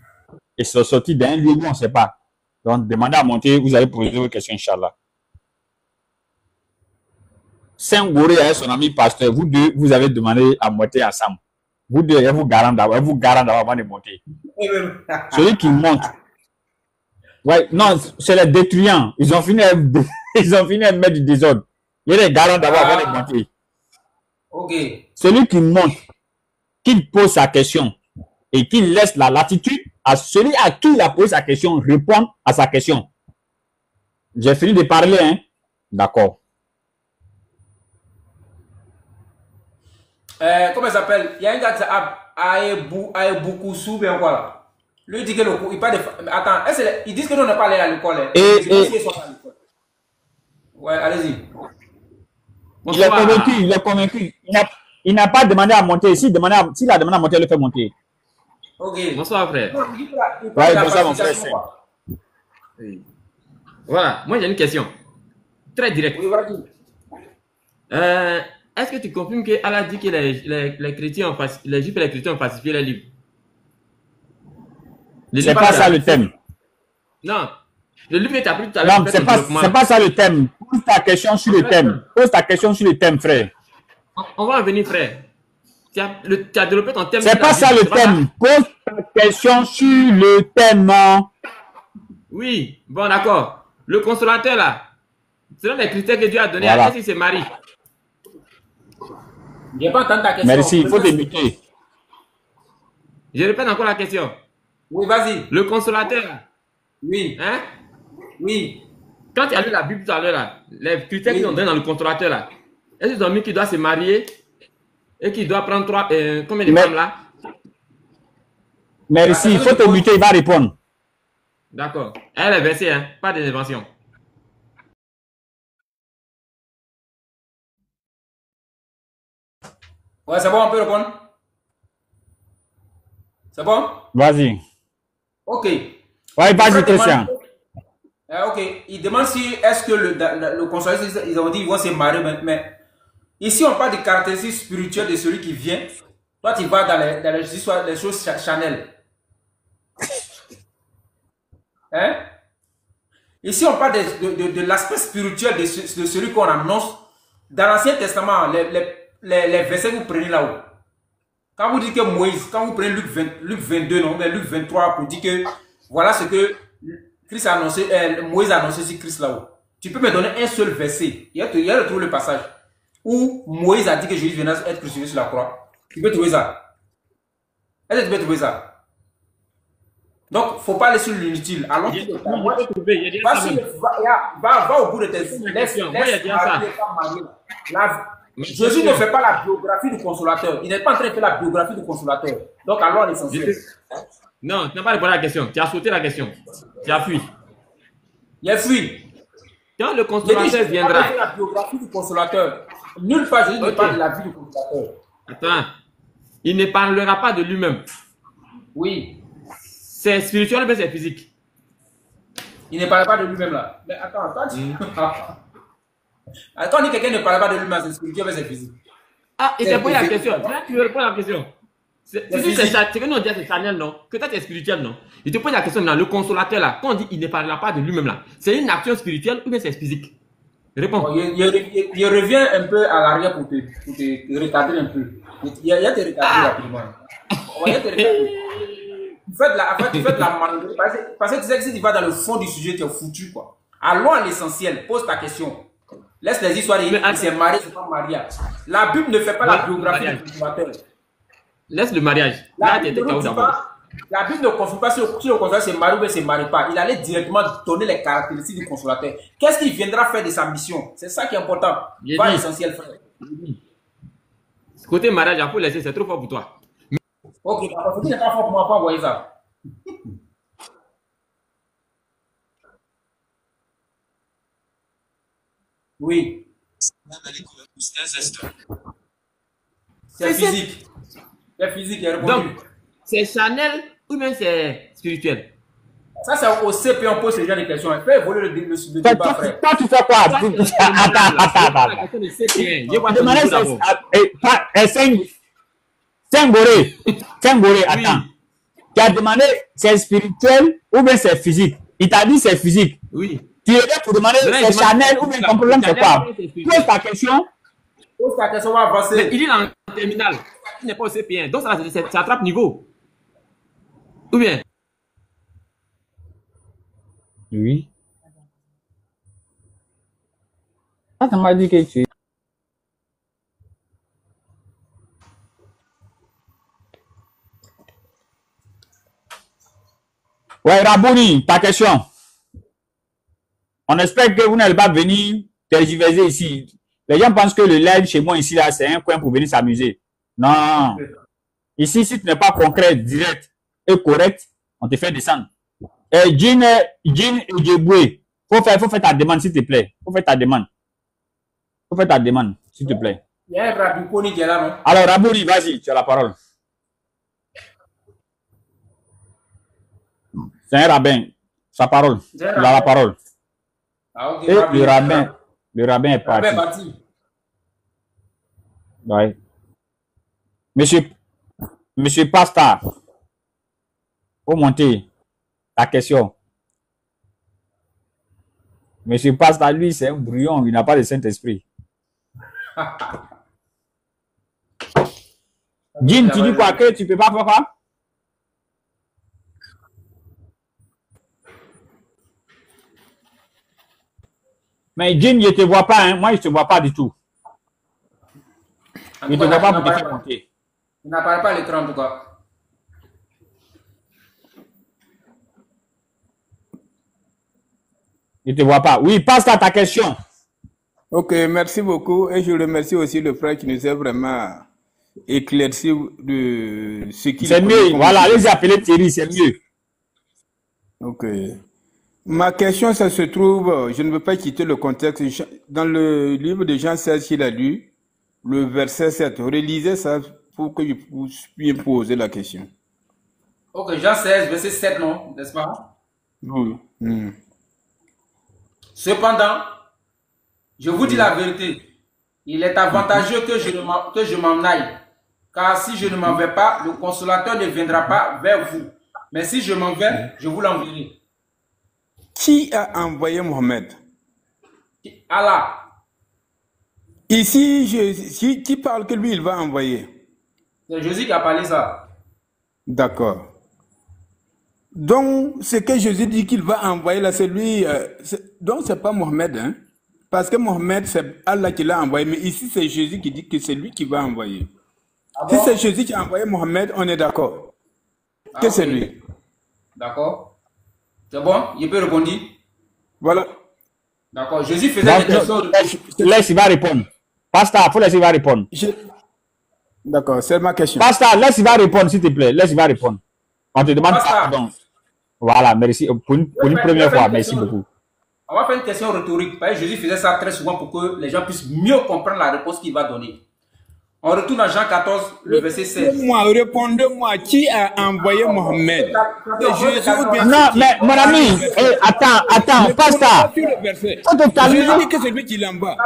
et c'est sorti d'un lieu où on ne sait pas. Donc, demandez à monter. Vous allez poser vos questions, Inch'Allah. Saint Goré et son ami pasteur, vous deux, vous avez demandé à monter ensemble. Vous deux, elle vous garant d'avoir avant de monter. Celui qui monte. Ouais, non, c'est les détruisants. Ils ont fini à mettre du désordre. Il y a des garants d'avoir avant de monter. Ok. Celui qui monte, qu'il pose sa question et qu'il laisse la latitude à celui à qui il a posé sa question répondre à sa question. J'ai fini de parler, hein? D'accord. Comment il s'appelle? Il y a un gars qui s'appelle Aeboukousou, bien quoi là. Lui dit que il parle de. Attends, ils disent que nous on n'est pas allé à l'école. Hein. Ouais, allez-y. Il est convaincu. Il n'a pas demandé à monter. S'il a demandé à monter, il le fait monter. Ok. Bonsoir, frère. Ouais, bonsoir, mon frère. Oui. Voilà, moi j'ai une question. Très directe. Oui, est-ce que tu confirmes qu'Allah dit que les chrétiens les juifs et les chrétiens ont falsifié les livres? C'est pas ça le thème. Non. Le livre que tu as pris tout à l'heure. Non, c'est pas ça le thème. Pose ta question sur le thème. Pose ta question sur le thème, frère. On va en venir, frère. Tu as développé ton thème. C'est pas ça le thème. Pose ta question sur le thème. Oui, bon, d'accord. Le consolateur, là, selon les critères que Dieu a donnés, voilà. Est-ce qu'il se marie? Je n'ai pas entendu ta question. Merci, il faut t'éviter. Je répète encore la question. Oui, vas-y. Le consolateur. Oui. Hein? Oui. Quand tu as lu la Bible tout à l'heure, là, les critères qu'ils ont donnés dans le consolateur, là, est-ce qu'ils ont mis qu'il doit se marier et qu'il doit prendre combien de femmes, là? Merci, il faut t'éviter, il va répondre. D'accord. Elle est versée, hein? Pas d'intervention. Ouais, c'est bon, on peut répondre? C'est bon? Vas-y. Ok. Ouais, vas-y, Christian. Ok. Il demande si est-ce que le consolateur, ils ont dit qu'ils vont se marier, mais ici on parle des caractéristiques spirituelles de celui qui vient. Toi, tu vas dans les choses charnelles. Hein? Ici, on parle de l'aspect spirituel de celui qu'on annonce. Dans l'Ancien Testament, les versets que vous prenez là-haut. Quand vous dites que Moïse, quand vous prenez Luc 22, non, mais Luc 23, pour dire que voilà ce que Christ a annoncé, Moïse a annoncé sur Christ là-haut. Tu peux me donner un seul verset. Il y a retrouvé le passage où Moïse a dit que Jésus venait être crucifié sur la croix. Tu peux trouver ça. Est-ce que tu peux trouver ça? Donc, il ne faut pas aller sur l'inutile. Allons va au bout de tes Jésus ne fait pas la biographie du consolateur. Il n'est pas en train de faire la biographie du consolateur. Donc, allons à l'essentiel. Non, tu n'as pas répondu à la question. Tu as sauté la question. Tu as fui. Il a fui. Quand le consolateur viendra. Il la biographie du consolateur. Nulle part, Jésus ne parle de la vie du consolateur. Attends. Il ne parlera pas de lui-même. Oui. C'est spirituel ou bien c'est physique? Il ne parle pas de lui-même là. Mais attends, quand on dit que quelqu'un ne parle pas de lui-même, c'est spirituel ou bien c'est physique? Ah, il t'a posé la question. Tu veux répondre à la question. C'est que nous on dit c'est charnel, non? Que toi tu es spirituel, non? Il te pose la question là, le consolateur là, quand on dit il ne parlera pas de lui-même là, c'est une action spirituelle ou bien c'est physique? Réponds. Bon, il revient un peu à l'arrière pour te retarder un peu. Il y a te retarder rapidement. Il y a te retarder. Tu fais de la malheureuse. Parce que tu sais que si tu vas dans le fond du sujet, tu es foutu, quoi. Allons à l'essentiel. Pose ta question. Laisse les histoires. Il s'est marié, c'est pas mariage. La Bible ne fait pas la biographie du consolateur. Laisse le mariage. La Bible ne confirme pas si le consolateur se marie ou ne se marie pas. Il allait directement donner les caractéristiques du consolateur. Qu'est-ce qu'il viendra faire de sa mission? C'est ça qui est important. Va à l'essentiel, frère. Côté mariage, il faut laisser, c'est trop fort pour toi. Ok, parce que c'est pas fort pour moi, pas envoyer ça. Oui. C'est physique. C'est physique, il y a répondu. Donc, c'est charnel ou bien c'est spirituel? Ça, c'est au CP, on pose ce genre de questions. Fais évoluer le débat, frère. Toi, tu fais quoi? Attends. Sengoré, attends. Tu as demandé c'est spirituel ou bien c'est physique. Il t'a dit c'est physique. Oui. Tu es là pour demander c'est charnel ou bien ton problème c'est quoi? Pose ta question. Pose ta question, on va avancer. Il est en terminale. Tu n'es pas au CP1. Donc, ça attrape niveau. Ou bien? Oui. Ah, ça m'a dit que tu... Ouais, Rabouni, ta question. On espère que vous n'allez pas venir tergiverser ici. Les gens pensent que le live chez moi ici, là, c'est un coin pour venir s'amuser. Non. Ici, si tu n'es pas concret, direct et correct, on te fait descendre. Et Jean et Djeboué, faut faire ta demande, s'il te plaît. Faut faire ta demande, s'il te plaît. Il y a un Rabouni qui est là, non? Alors, Rabouni, vas-y, tu as la parole. C'est un rabbin. Sa parole. Il a la parole. Ah, ok. Et le rabbin est parti. Ouais. Monsieur Pasta, faut monter ta question. Monsieur Pasta, lui, c'est un brouillon, il n'a pas de Saint-Esprit. Jean, tu dis quoi que tu peux pas faire quoi? Mais Jean, je ne te vois pas, hein. Moi, je ne te vois pas du tout. Je ne te vois pas pour te faire monter. Il n'apparaît pas à l'écran en tout cas. Je ne te vois pas. Oui, passe à ta question. Ok, merci beaucoup. Et je remercie aussi le frère qui nous a vraiment éclairci de ce qu'il... C'est mieux. Voilà, allez-y appeler Thierry, c'est mieux. Ok. Ma question, ça se trouve, je ne veux pas quitter le contexte, dans le livre de Jean 16 qu'il a lu, le verset 7. Relisez ça pour que je puisse poser la question. Ok, Jean 16, verset 7, non? N'est-ce pas? Oui. Cependant, je vous dis la vérité. Il est avantageux que je m'en aille. Car si je ne m'en vais pas, le consolateur ne viendra pas vers vous. Mais si je m'en vais, je vous l'enverrai. Qui a envoyé Mohamed? Allah. Ici, qui parle que lui, il va envoyer? C'est Jésus qui a parlé ça. D'accord. Donc, ce que Jésus dit qu'il va envoyer là, c'est lui. Donc, c'est pas Mohamed, hein? Parce que Mohamed, c'est Allah qui l'a envoyé. Mais ici, c'est Jésus qui dit que c'est lui qui va envoyer. Ah si bon? c'est Jésus qui a envoyé Mohamed, on est d'accord. Que c'est lui. D'accord. C'est bon? Il peut répondre? Voilà. D'accord. Jésus faisait des questions. Laisse, il va répondre. Pasteur, il faut laisser, il va répondre. D'accord, c'est ma question. Pasteur, laisse, il va répondre, s'il te plaît. Laisse, il va répondre. On te demande pardon. Voilà, merci. Pour une première fois, merci beaucoup. On va faire une question rhétorique. Parce que Jésus faisait ça très souvent pour que les gens puissent mieux comprendre la réponse qu'il va donner. On retourne à Jean 14, le verset 16. Répondez-moi, qui a envoyé Mohamed? Non, mais mon ami, attends, pasteur. Faut te calmer. Jésus dit que c'est lui qui l'envoie.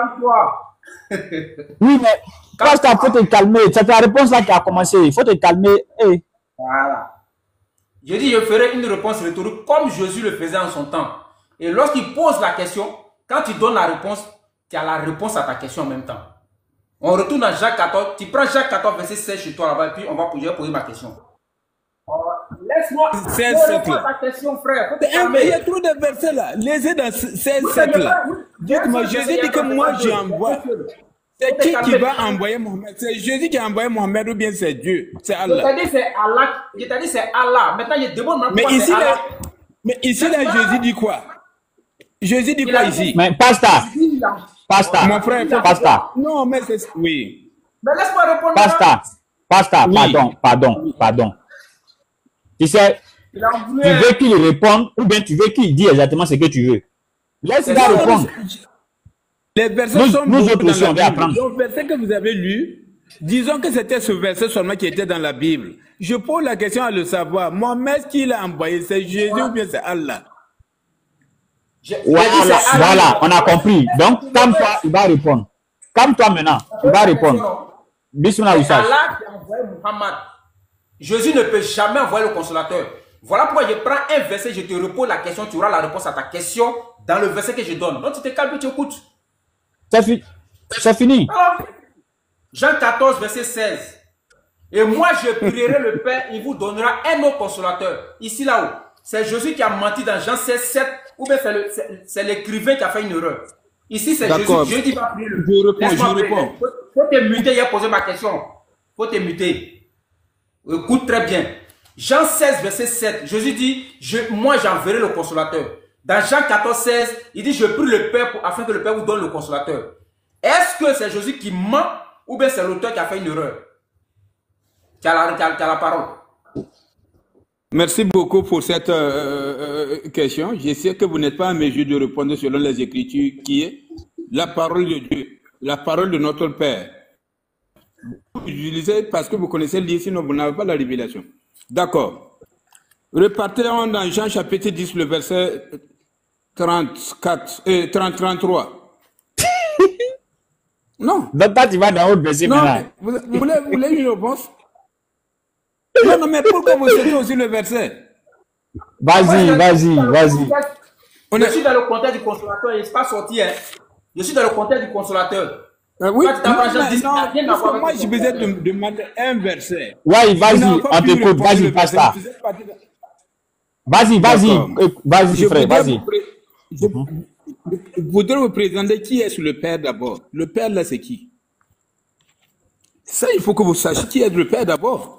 Oui, mais pasteur, faut te calmer. C'est ta réponse là qui a commencé. Il faut te calmer. Hey. Voilà. Je dis, je ferai une réponse rhétorique comme Jésus le faisait en son temps. Et lorsqu'il pose la question, quand tu donnes la réponse, tu as la réponse à ta question en même temps. On retourne à Jacques 14. Tu prends Jacques 14, verset 16 chez toi là-bas, et puis on va poser ma question. Laisse-moi répondre à ta question, frère. Il y a trop de versets là. Lisez dans 16-7 là. Dites-moi, Jésus dit que moi j'envoie. C'est qui va envoyer Mohamed? C'est Jésus qui a envoyé Mohamed ou bien c'est Dieu? C'est Allah. Je t'ai dit c'est Allah. Je t'ai dit c'est Allah. Maintenant je demande mais ici, là, Jésus dit quoi? Jésus dit quoi ici? Mais pasteur. Mon frère, pasteur. Non, mais c'est... Oui. Mais laisse-moi répondre. Pasteur, oui. Pardon. Tu sais, tu veux qu'il réponde ou bien tu veux qu'il dise exactement ce que tu veux. Laisse-le répondre. Les versets sont nous autres dans aussi, on va la Bible. apprendre. Le verset que vous avez lu, disons que c'était ce verset seulement qui était dans la Bible. Je pose la question à le savoir. Mohamed, qui l'a envoyé? C'est Jésus ou bien c'est Allah? Voilà, on a compris. Donc, comme toi, il va répondre. Comme toi maintenant, il va répondre. Bismillah Oussage. Allah qui a envoyé Muhammad. Jésus ne peut jamais envoyer le consolateur. Voilà pourquoi je prends un verset, je te repose la question, tu auras la réponse à ta question dans le verset que je donne. Donc tu te calmes, tu écoutes. C'est fini. Jean 14, verset 16. Et moi, je prierai le Père, il vous donnera un autre consolateur. Ici, là-haut, c'est Jésus qui a menti dans Jean 16, 7, ou bien c'est l'écrivain qui a fait une erreur. Ici, c'est Jésus. Jésus va prier le Père. Je réponds. Faut te muter, il a posé ma question. Faut te muter. Écoute très bien. Jean 16, verset 7, Jésus dit, moi j'enverrai le consolateur. Dans Jean 14, 16, il dit, je prie le Père afin que le Père vous donne le consolateur. Est-ce que c'est Jésus qui ment ou bien c'est l'auteur qui a fait une erreur? Qui a la parole. Merci beaucoup pour cette question. Je sais que vous n'êtes pas en mesure de répondre selon les Écritures, qui est la parole de Dieu, la parole de notre Père. Vous utilisez parce que vous connaissez lire, sinon vous n'avez pas la révélation. D'accord. Repartons dans Jean chapitre 10, le verset 33. Non. Donc, toi, tu vas dans l'autre verset maintenant. Vous voulez une réponse? Non, mais pourquoi vous citez aussi le verset? Vas-y. Je suis dans le contexte du consolateur, il n'est pas sorti. Hein. Je suis dans le contexte du consolateur. Oui, moi je vous ai demandé un verset. Oui, vas-y, on t'écoute, vas-y, passe ça. Vas-y, frère, vas-y. Je voudrais vous présenter qui est le Père d'abord. Le Père là, c'est qui? Ça, il faut que vous sachiez qui est le Père d'abord.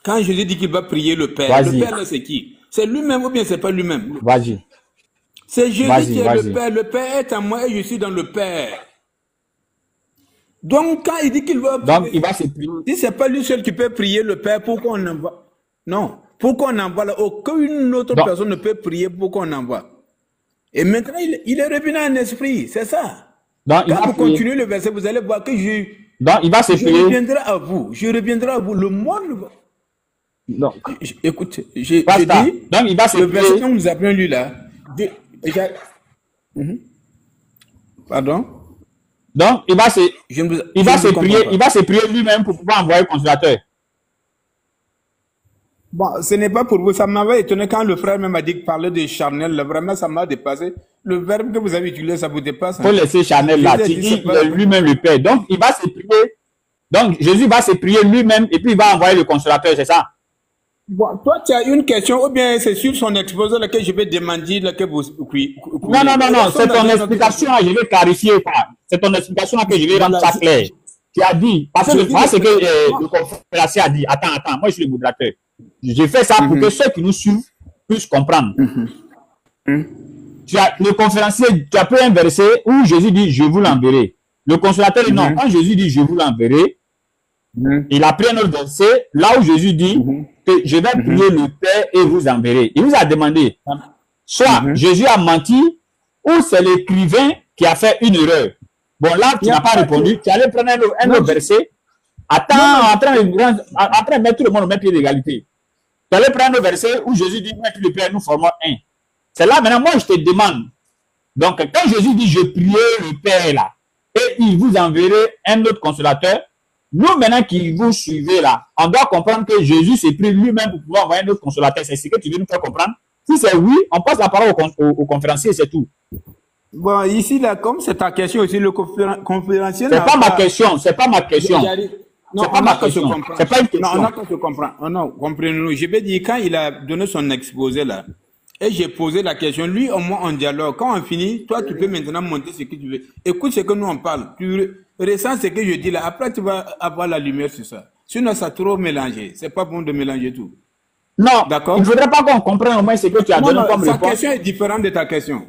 Quand Jésus dit qu'il va prier le Père, le Père là, c'est qui? C'est lui-même ou bien c'est pas lui-même? Vas-y. C'est Jésus qui est le Père. Le Père est en moi et je suis dans le Père. Donc, quand il dit qu'il va prier, donc, il va se prier. Si c'est pas lui seul qui peut prier le Père, pourquoi on envoie? Non. Pourquoi on envoie là? Aucune autre personne ne peut prier pour qu'on envoie. Et maintenant, il est revenu en esprit. C'est ça. Donc, quand vous continuez le verset, vous allez voir que il va se prier. Je reviendrai à vous. Je reviendrai à vous. Le monde. Non. Écoute, j'ai dit. Donc, il va se prier. Le verset que nous appelons lui là. Pardon? Donc, il va se prier lui-même pour pouvoir envoyer le consolateur. Bon, ce n'est pas pour vous. Ça m'avait étonné quand le frère même a dit qu'il parlait de charnel. Là, vraiment, ça m'a dépassé. Le verbe que vous avez utilisé, ça vous dépasse. Il faut laisser charnel là. Tu dis lui-même le Père. Donc, il va se prier. Donc, Jésus va se prier lui-même et puis il va envoyer le consolateur, c'est ça? Bon, toi, tu as une question, ou bien c'est sur son exposé laquelle je vais demander, laquelle vous... Non, c'est ton explication, je vais clarifier. C'est ton explication que je vais rendre ça clair. Tu as dit, parce que moi, c'est que le conférencier a dit, attends, moi je suis le modérateur. J'ai fait ça pour que ceux qui nous suivent puissent comprendre. Le conférencier, tu as pris un verset où Jésus dit, je vous l'enverrai. Le consolateur dit non, quand Jésus dit, je vous l'enverrai, il a pris un autre verset, là où Jésus dit que je vais prier le Père et vous enverrai. Il vous a demandé, soit Jésus a menti, ou c'est l'écrivain qui a fait une erreur. Bon, là, tu n'as pas répondu, tu allais prendre un autre verset. Attends, après mettre tout le monde au même pied d'égalité. Tu allais prendre un verset où Jésus dit, mettre le Père, nous formons un. C'est là, maintenant, moi, je te demande. Donc, quand Jésus dit, je prie le Père là, et il vous enverrait un autre consolateur, nous, maintenant qui vous suivez là, on doit comprendre que Jésus s'est pris lui-même pour pouvoir envoyer un autre consolateur. C'est ce que tu veux nous faire comprendre? Si c'est oui, on passe la parole au conférencier, c'est tout. Bon, ici, là, comme c'est ta question aussi, le conférencier... C'est pas ma question, c'est pas ma question. Non, c'est pas ma question. C'est pas une question. Non, on a qu'on se comprend. Non, comprenez-nous. Je vais dire, quand il a donné son exposé là, et j'ai posé la question, lui, au moins, on dialogue. Quand on finit, toi, tu peux maintenant monter ce que tu veux. Écoute ce que nous, on parle. Tu ressens ce que je dis là. Après, tu vas avoir la lumière sur ça. Sinon, ça trop mélangé. C'est pas bon de mélanger tout. Non, d'accord. Il ne faudrait pas qu'on comprenne au moins ce que tu as donné comme réponse. Sa question est différente de ta question.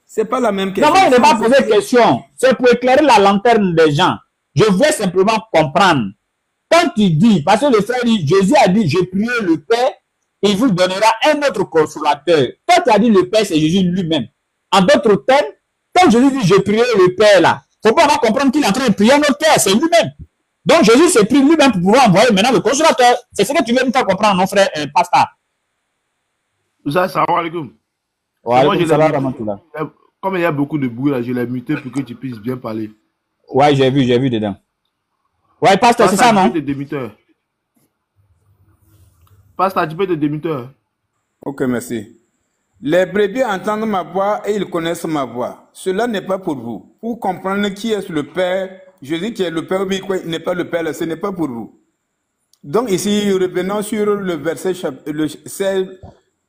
C'est pas la même question. Non, moi, je n'ai pas posé de question. C'est pour éclairer la lanterne des gens. Je veux simplement comprendre. Quand tu dis, parce que le frère dit, Jésus a dit, je prie le Père, il vous donnera un autre consolateur. Toi, tu as dit le Père, c'est Jésus lui-même. En d'autres termes, quand Jésus dit, je prie le Père là, il ne faut pas comprendre qu'il est en train de prier un autre Père, c'est lui-même. Donc, Jésus s'est pris lui-même pour pouvoir envoyer maintenant le consolateur. C'est ce que tu veux nous faire comprendre, mon frère pasteur. Salam alaikum. Comme il y a beaucoup de bruit là, je l'ai muté pour que tu puisses bien parler. Ouais, j'ai vu dedans. Ouais, pasteur, c'est ça, non? Pasteur, tu peux te démuter. Ok, merci. Les brebis entendent ma voix et ils connaissent ma voix. Cela n'est pas pour vous. Pour comprendre qui est le Père, Jésus qui est le Père, mais il n'est pas le Père, ce n'est pas pour vous. Donc ici, revenons sur le verset, le 16,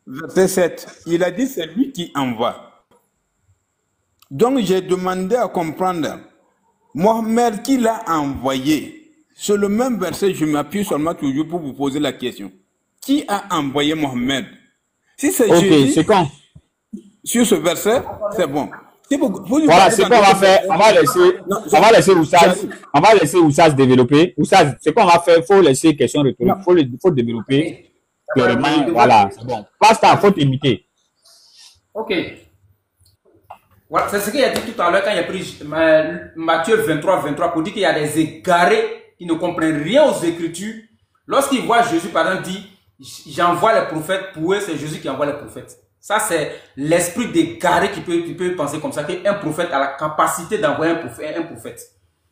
verset 7. Il a dit c'est lui qui envoie. Donc j'ai demandé à comprendre, Mohamed qui l'a envoyé. Sur le même verset, je m'appuie seulement toujours pour vous poser la question. Qui a envoyé Mohamed? Si c'est Jésus, c'est quand? sur ce verset, c'est bon. Si voilà, c'est qu'on va faire. On va laisser Oussaz développer. Oussaz, c'est qu'on va faire. Il faut laisser question rhétorique. Il faut développer clairement. Voilà, c'est bon. Pasteur, il faut t'imiter. Ok. Voilà, c'est ce qu'il a dit tout à l'heure quand il a pris Matthieu 23 pour dire qu'il y a des égarés qui ne comprennent rien aux Écritures. Lorsqu'ils voient Jésus, par exemple, dit j'envoie les prophètes, pour eux, c'est Jésus qui envoie les prophètes. Ça, c'est l'esprit d'égaré qui peut penser comme ça, qu'un prophète a la capacité d'envoyer un prophète.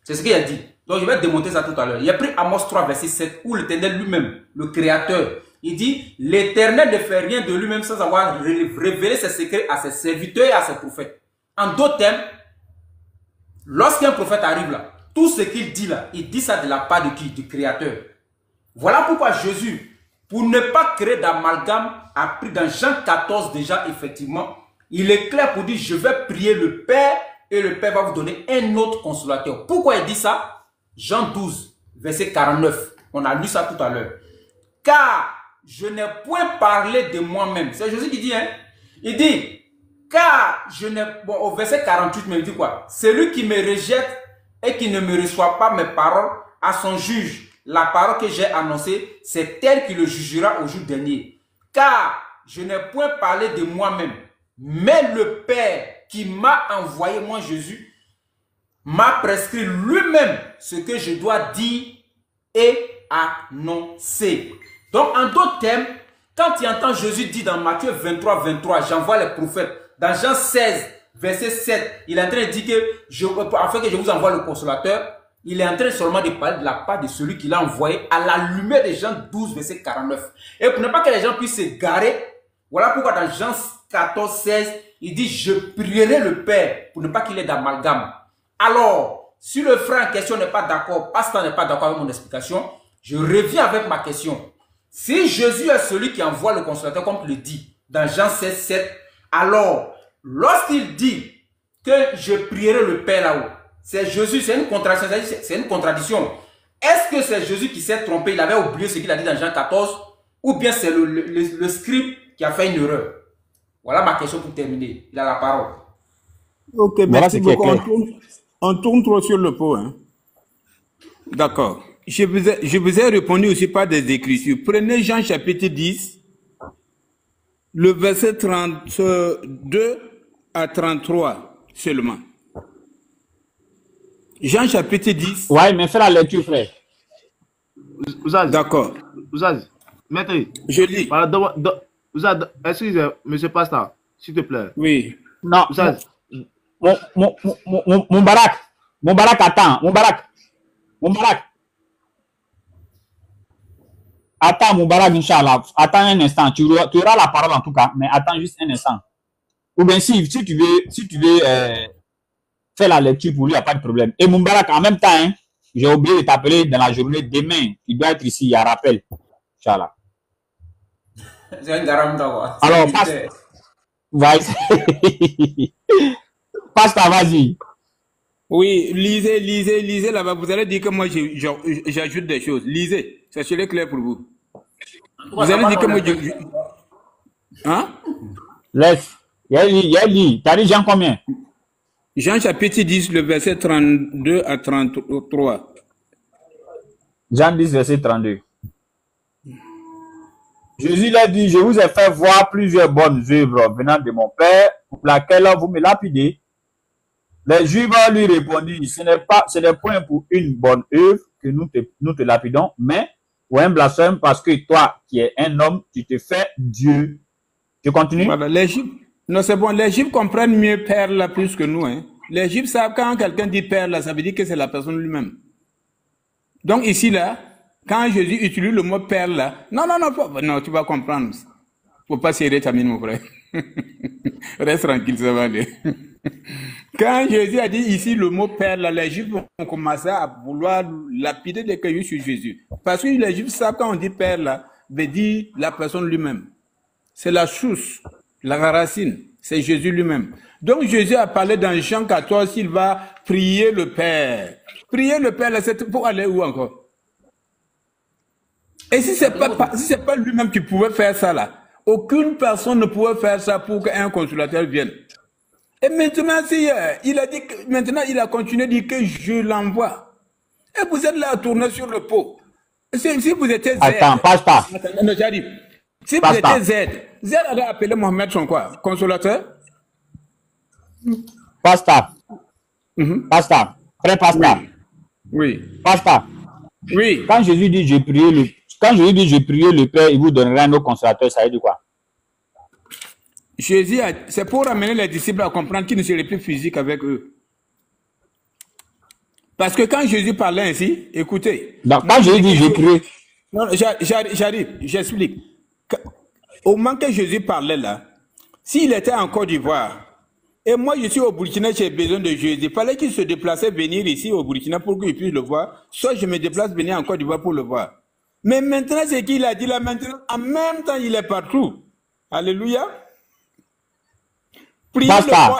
C'est ce qu'il a dit. Donc, je vais démontrer ça tout à l'heure. Il a pris Amos 3, verset 7, où l'Éternel lui-même, le Créateur, il dit, l'Éternel ne fait rien de lui-même sans avoir révélé ses secrets à ses serviteurs et à ses prophètes. En d'autres termes, lorsqu'un prophète arrive là, tout ce qu'il dit là, il dit ça de la part de qui? Du Créateur. Voilà pourquoi Jésus, pour ne pas créer d'amalgame, a pris dans Jean 14 déjà, effectivement, il est clair pour dire, je vais prier le Père et le Père va vous donner un autre consolateur. Pourquoi il dit ça? Jean 12, verset 49. On a lu ça tout à l'heure. Car je n'ai point parlé de moi-même. C'est Jésus qui dit, hein? Il dit, car je n'ai... Bon, au verset 48, mais il dit quoi? Celui qui me rejette et qui ne me reçoit pas mes paroles à son juge. La parole que j'ai annoncée, c'est elle qui le jugera au jour dernier. Car je n'ai point parlé de moi-même, mais le Père qui m'a envoyé, moi Jésus, m'a prescrit lui-même ce que je dois dire et annoncer. Donc en d'autres termes, quand il entend Jésus dire dans Matthieu 23, j'envoie les prophètes, dans Jean 16, verset 7, il est en train de dire que afin que je vous envoie le consolateur, il est en train seulement de parler de la part de celui qui l'a envoyé à la lumière de Jean 12, verset 49. Et pour ne pas que les gens puissent se garer, voilà pourquoi dans Jean 14, 16, il dit, je prierai le Père pour ne pas qu'il ait d'amalgame. Alors, si le frère en question n'est pas d'accord, pasteur n'est pas d'accord avec mon explication, je reviens avec ma question. Si Jésus est celui qui envoie le consolateur, comme tu le dis, dans Jean 16, 7, alors, lorsqu'il dit que je prierai le Père là-haut, c'est Jésus, c'est une contradiction. Est-ce que c'est Jésus qui s'est trompé, il avait oublié ce qu'il a dit dans Jean 14, ou bien c'est le scribe qui a fait une erreur? Voilà ma question pour terminer. Il a la parole. Ok, merci beaucoup. On tourne trop sur le pot. Hein. D'accord. Je vous ai répondu aussi par des écritures. Prenez Jean chapitre 10, le verset 32 à 33 seulement. Jean chapitre 10. Ouais, mais fais la lecture, frère. D'accord. Ouzaz, maître. Je lis. Ouzaz, excusez, monsieur Pasteur, s'il te plaît. Oui. Non. Ouzaz. Mon Barak, attends. Mon Barak. Attends, mon Barak, Inch'Allah. Attends un instant. Tu auras la parole en tout cas, mais attends juste un instant. Ou bien si tu veux faire la lecture pour lui, il n'y a pas de problème. Et mon Barak, en même temps, hein, j'ai oublié de t'appeler dans la journée demain. Il doit être ici, il y a rappel. Inch'Allah. C'est un garam d'avoir. Alors, Pasteur, vas-y. Oui, lisez là-bas. Vous allez dire que moi, j'ajoute des choses. Lisez. Ça serait clair pour vous. Vous allez dire que moi, Hein? Laisse. Il y a dit. T'as dit Jean combien? Jean chapitre 10, le verset 32 à 33. Jean 10, verset 32. Jésus l'a dit, je vous ai fait voir plusieurs bonnes œuvres venant de mon Père, pour laquelle vous me lapidez. Les Juifs lui répondirent, ce n'est point pour une bonne œuvre que nous te lapidons, mais pour un blasphème, parce que toi, qui es un homme, tu te fais Dieu. Tu continues? Voilà, les Juifs, non, c'est bon, les Juifs comprennent mieux Père là plus que nous. Hein. Les Juifs savent quand quelqu'un dit Père là, ça veut dire que c'est la personne lui-même. Donc ici là, quand Jésus utilise le mot Père là, non, tu vas comprendre. Faut pas serrer ta mine, mon frère. Reste tranquille, ça va aller. Quand Jésus a dit ici le mot père, là, les Juifs ont commencé à vouloir lapider les cueillis sur Jésus. Parce que les Juifs savent quand on dit père, là, veut dire la personne lui-même. C'est la source, la racine, c'est Jésus lui-même. Donc Jésus a parlé dans Jean 14, il va prier le Père. Prier le Père, là, c'est pour aller où encore? Et si c'est pas lui-même qui pouvait faire ça là, aucune personne ne pouvait faire ça pour qu'un consolateur vienne. Et maintenant, il a dit que, maintenant, il a continué de dire que je l'envoie. Et vous êtes là à tourner sur le pot. Si vous étiez Z. Attends, passe pas. Non, j'arrive. Si vous étiez Z allait appeler Mohamed son quoi? Consolateur? Pasta. Pasta. Frère Pasta. Oui. Pasta. Oui. Quand Jésus dit j'ai prié le Père, il vous donnera un autre consolateur, ça veut dire quoi? Jésus, c'est pour amener les disciples à comprendre qu'ils ne seraient plus physiques avec eux. Parce que quand Jésus parlait ainsi, écoutez. Donc, quand Jésus dit j'ai prié. Non, j'arrive, j'explique. Au moment que Jésus parlait là, s'il était en Côte d'Ivoire, et moi je suis au Burkina, j'ai besoin de Jésus, il fallait qu'il se déplaçait venir ici au Burkina pour qu'il puisse le voir, soit je me déplace venir en Côte d'Ivoire pour le voir. Mais maintenant, c'est qu'il a dit là, maintenant, en même temps, il est partout. Alléluia. Priez le Père.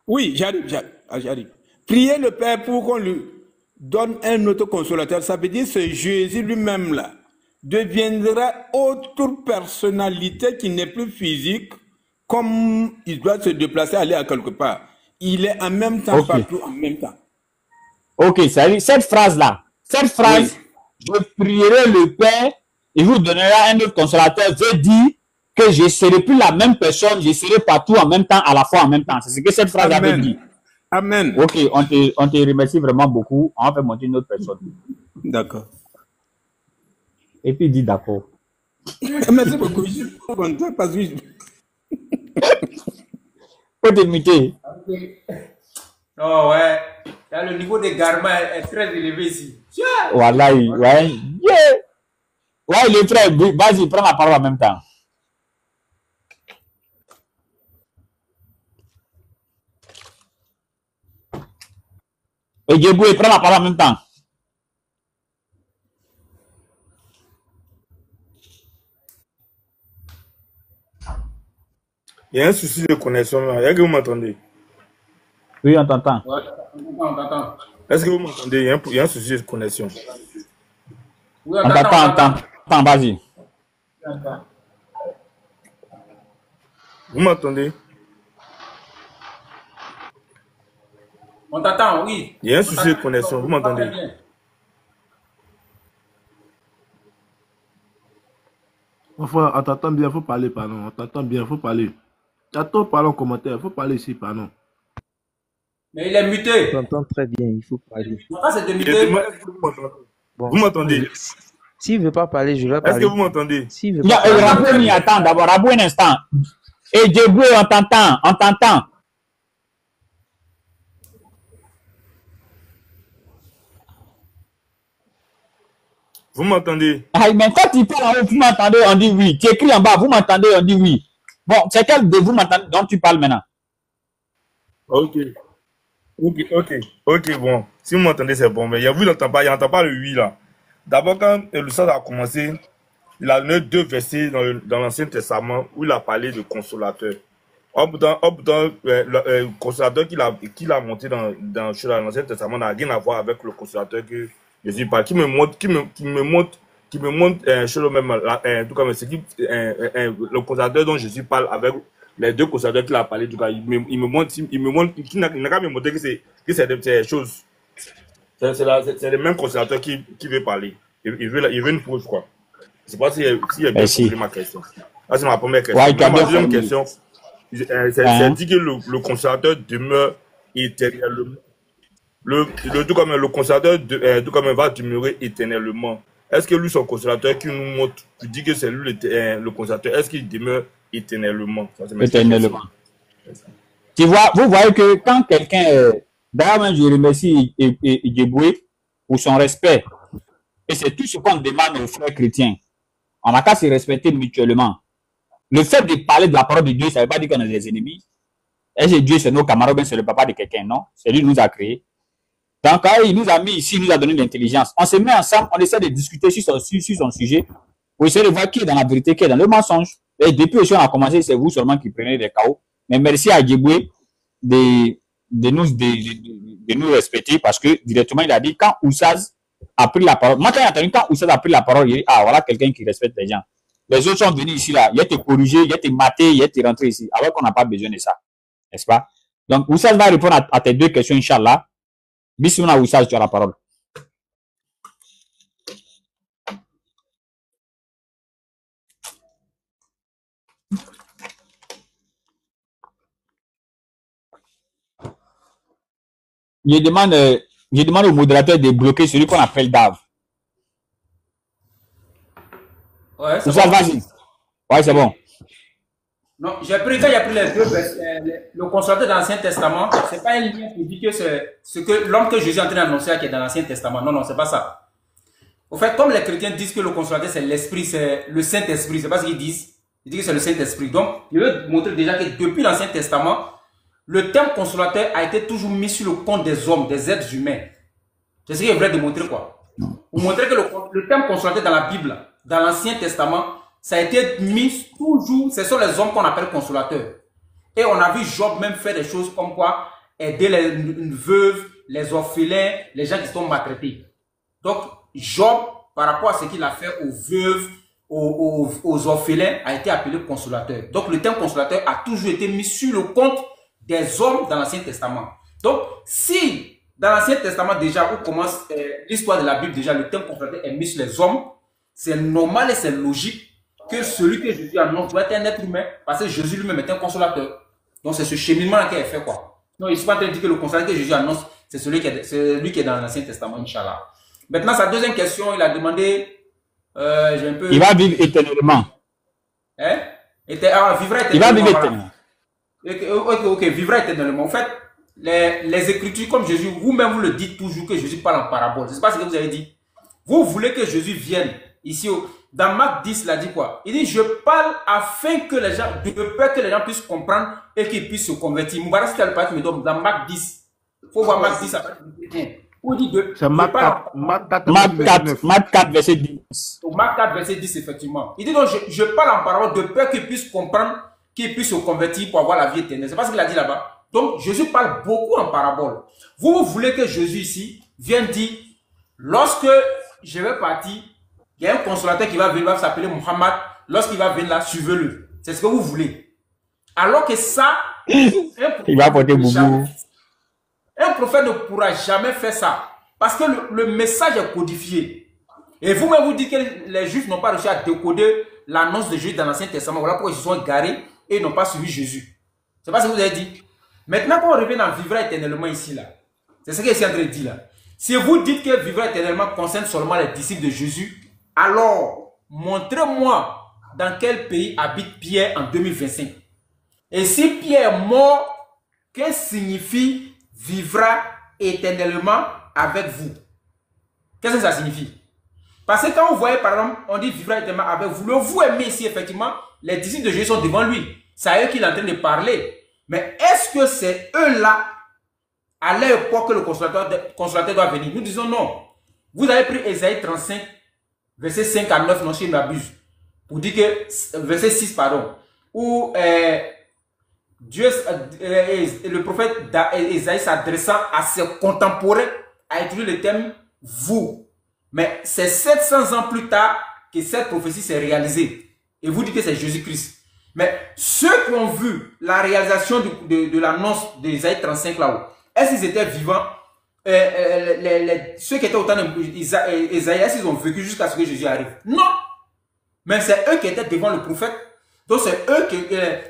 Oui, j'arrive. Priez le Père pour qu'on lui donne un autre consolateur. Ça veut dire que Jésus lui-même là deviendra autre personnalité qui n'est plus physique, comme il doit se déplacer, aller à quelque part. Il est en même temps partout, en même temps. Ok, ça veut dire cette phrase-là, oui. Je prierai le Père et vous donnera un autre consolateur, veut dire que je ne serai plus la même personne, je serai partout en même temps, à la fois en même temps. C'est ce que cette phrase-là veut dire. Amen. Ok, on te remercie vraiment beaucoup. On va faire monter une autre personne. D'accord. Et puis il dit d'accord. Merci beaucoup. Je suis content parce que faut te muter. Oh ouais. Là, le niveau des garments est très élevé ici. Voilà, ouais. Yeah. Ouais, les frères, vas-y, prends la parole en même temps. Et Djeboué, prends la parole en même temps. Il y a un souci de connexion là. Est-ce que vous m'entendez? Oui, on t'entend. Ouais, on t'entend. Est-ce que vous m'entendez? Il y a un souci de connexion. Oui, on t'entend, vas-y. Vous m'entendez? On t'entend, oui. Il y a un souci de connexion. Vous m'entendez? Enfin, on t'entend bien, il faut parler, pardon. On t'entend bien, il faut parler. T'attends, parler en commentaire, il faut parler ici, pardon. Mais il est muté. Je t'entends très bien, il faut parler. Ah, c'est muté. Bon, vous m'entendez? S'il ne veut pas parler, je vais parler. Est-ce que vous m'entendez? S'il veut pas parler. Attends d'abord, Rabou un instant. Et Djeboué, on t'entend, on t'entend. Vous m'entendez? Ah, mais quand tu parles en haut, vous m'entendez, on dit oui. Tu écris en bas, vous m'entendez, on dit oui. Bon, c'est quel de vous m'entendez dont tu parles maintenant? Ok, bon. Si vous m'entendez, c'est bon. Mais vous n'entendez pas, il n'entend pas le oui là. D'abord, quand le sens a commencé, il a donné 2 versets dans l'Ancien Testament où il a parlé de consolateur. Le consolateur qu'il a monté dans l'Ancien Testament n'a rien à voir avec le consolateur que Jésus parle. Qui me montre, le consolateur dont Jésus parle avec les 2 consolateurs qu'il a parlé. Du cas, il me montre qu'il n'a qu'à me montrer que c'est des choses. C'est le même consolateur qui veut parler. Il veut une preuve, quoi. Je ne sais pas s'il a bien compris ma question. Ça, c'est ma première question. Ouais, ma deuxième question, c'est dit que le consolateur demeure éternellement. Tout comme le consolateur va demeurer éternellement. Est-ce que lui, son consolateur qui nous montre, tu dis que c'est lui le consolateur, est-ce qu'il demeure éternellement? Éternellement. Tu vois, vous voyez que quand quelqu'un... D'ailleurs, je remercie Djeboué pour son respect. Et c'est tout ce qu'on demande aux frères chrétiens. On n'a qu'à se respecter mutuellement. Le fait de parler de la parole de Dieu, ça ne veut pas dire qu'on est des ennemis. Est-ce que Dieu, c'est nos camarades, bien c'est le papa de quelqu'un? Non, c'est lui qui nous a créés. Donc, quand il nous a mis ici, il nous a donné l'intelligence. On se met ensemble, on essaie de discuter sur son sujet pour essayer de voir qui est dans la vérité, qui est dans le mensonge. Et depuis aussi, on a commencé, c'est vous seulement qui prenez des chaos. Mais merci à Djiboué de nous respecter parce que directement, il a dit quand Oussaz a pris la parole. Moi, quand j'ai entendu quand Oussaz a pris la parole, il dit ah, voilà quelqu'un qui respecte les gens. Les autres sont venus ici, là. Il a été corrigé, il a été maté, il a été rentré ici. Alors qu'on n'a pas besoin de ça. N'est-ce pas? Donc, Oussaz va répondre à tes deux questions, Inch'Allah. Bismillah, Oussaz, tu as la parole. Je demande au modérateur de bloquer celui qu'on appelle Dave. Ouais, c'est Oussaz, bon. vas-y. Ouais, c'est bon. Non, j'ai pris, quand il y a pris les deux, le consolateur dans l'Ancien Testament, c'est pas un lien qui dit que c'est ce que l'homme que Jésus est en train d'annoncer qui est dans l'Ancien Testament. Non, non, c'est pas ça. Au fait, comme les chrétiens disent que le consolateur c'est l'Esprit, c'est le Saint-Esprit, c'est pas ce qu'ils disent. Ils disent que c'est le Saint-Esprit. Donc, je vais montrer déjà que depuis l'Ancien Testament, le terme consolateur a été toujours mis sur le compte des hommes, des êtres humains. C'est ce qu'il est vrai de montrer quoi. Vous montrez que le terme consolateur dans la Bible, dans l'Ancien Testament, ça a été mis toujours, ce sont les hommes qu'on appelle consolateurs. Et on a vu Job même faire des choses comme quoi aider les veuves, les orphelins, les gens qui sont maltraités. Donc, Job, par rapport à ce qu'il a fait aux veuves, aux orphelins, a été appelé consolateur. Donc, le terme consolateur a toujours été mis sur le compte des hommes dans l'Ancien Testament. Donc, si dans l'Ancien Testament déjà, où commence l'histoire de la Bible, déjà le terme consolateur est mis sur les hommes, c'est normal et c'est logique que celui que Jésus annonce doit être un être humain, parce que Jésus lui-même est un consolateur. Donc c'est ce cheminement-là qu'il a fait quoi. Non, il ne faut pas en train de dire que le consolateur que Jésus annonce, c'est celui qui est dans l'Ancien Testament, Inch'Allah. Maintenant, sa deuxième question, il a demandé, j'ai un peu... Il va vivre éternellement. Hein? Vivra éternellement. Il va vivre éternellement. Ok, vivra éternellement. En fait, les Écritures, comme Jésus, vous-même vous le dites toujours que Jésus parle en parabole. C'est pas ce que vous avez dit. Vous voulez que Jésus vienne ici dans Marc 10, il a dit quoi? Il dit, je parle afin que les gens, de peur que les gens puissent comprendre et qu'ils puissent se convertir. Moubarak, c'était le parti me donne dans Marc 10. Il faut voir Marc 10 après. Où il dit c'est Marc 4. Marc 4, verset 10. Marc 4, verset 10, effectivement. Il dit donc, je parle en parole de peur qu'ils puissent comprendre, qu'ils puissent se convertir pour avoir la vie éternelle. C'est pas ce qu'il a dit là-bas. Donc, Jésus parle beaucoup en parabole. Vous voulez que Jésus ici vienne dire, lorsque je vais partir, il y a un consolateur qui va venir, va s'appeler Muhammad. Lorsqu'il va venir là, suivez-le. C'est ce que vous voulez. Alors que ça, il va porter boubou. Un prophète ne pourra jamais faire ça. Parce que le message est codifié. Et vous-même vous dites que les Juifs n'ont pas réussi à décoder l'annonce de Jésus dans l'Ancien Testament. Voilà pourquoi ils se sont égarés et n'ont pas suivi Jésus. C'est pas ce que vous avez dit. Maintenant, quand on revient dans vivra éternellement ici, là, c'est ce qu'il est en train de dire là. Si vous dites que vivra éternellement concerne seulement les disciples de Jésus, alors, montrez-moi dans quel pays habite Pierre en 2025. Et si Pierre est mort, que signifie vivra éternellement avec vous? Qu'est-ce que ça signifie? Parce que quand vous voyez, par exemple, on dit vivra éternellement avec vous, le vous aimez ici, effectivement, les disciples de Jésus sont devant lui. C'est à eux qu'il est en train de parler. Mais est-ce que c'est eux-là, à l'époque que le consolateur doit venir? Nous disons non. Vous avez pris Ésaïe 35, verset 5 à 9, non, si je m'abuse, pour dire que, verset 6, pardon, où Dieu, le prophète Ésaïe s'adressant à ses contemporains, a utilisé le terme vous. Mais c'est 700 ans plus tard que cette prophétie s'est réalisée. Et vous dites que c'est Jésus-Christ. Mais ceux qui ont vu la réalisation de l'annonce d'Ésaïe 35 là-haut, est-ce qu'ils étaient vivants? Ceux qui étaient au temps d'Ésaïe, est-ce qu'ils ont vécu jusqu'à ce que Jésus arrive? Non. Mais c'est eux qui étaient devant le prophète. Donc c'est eux,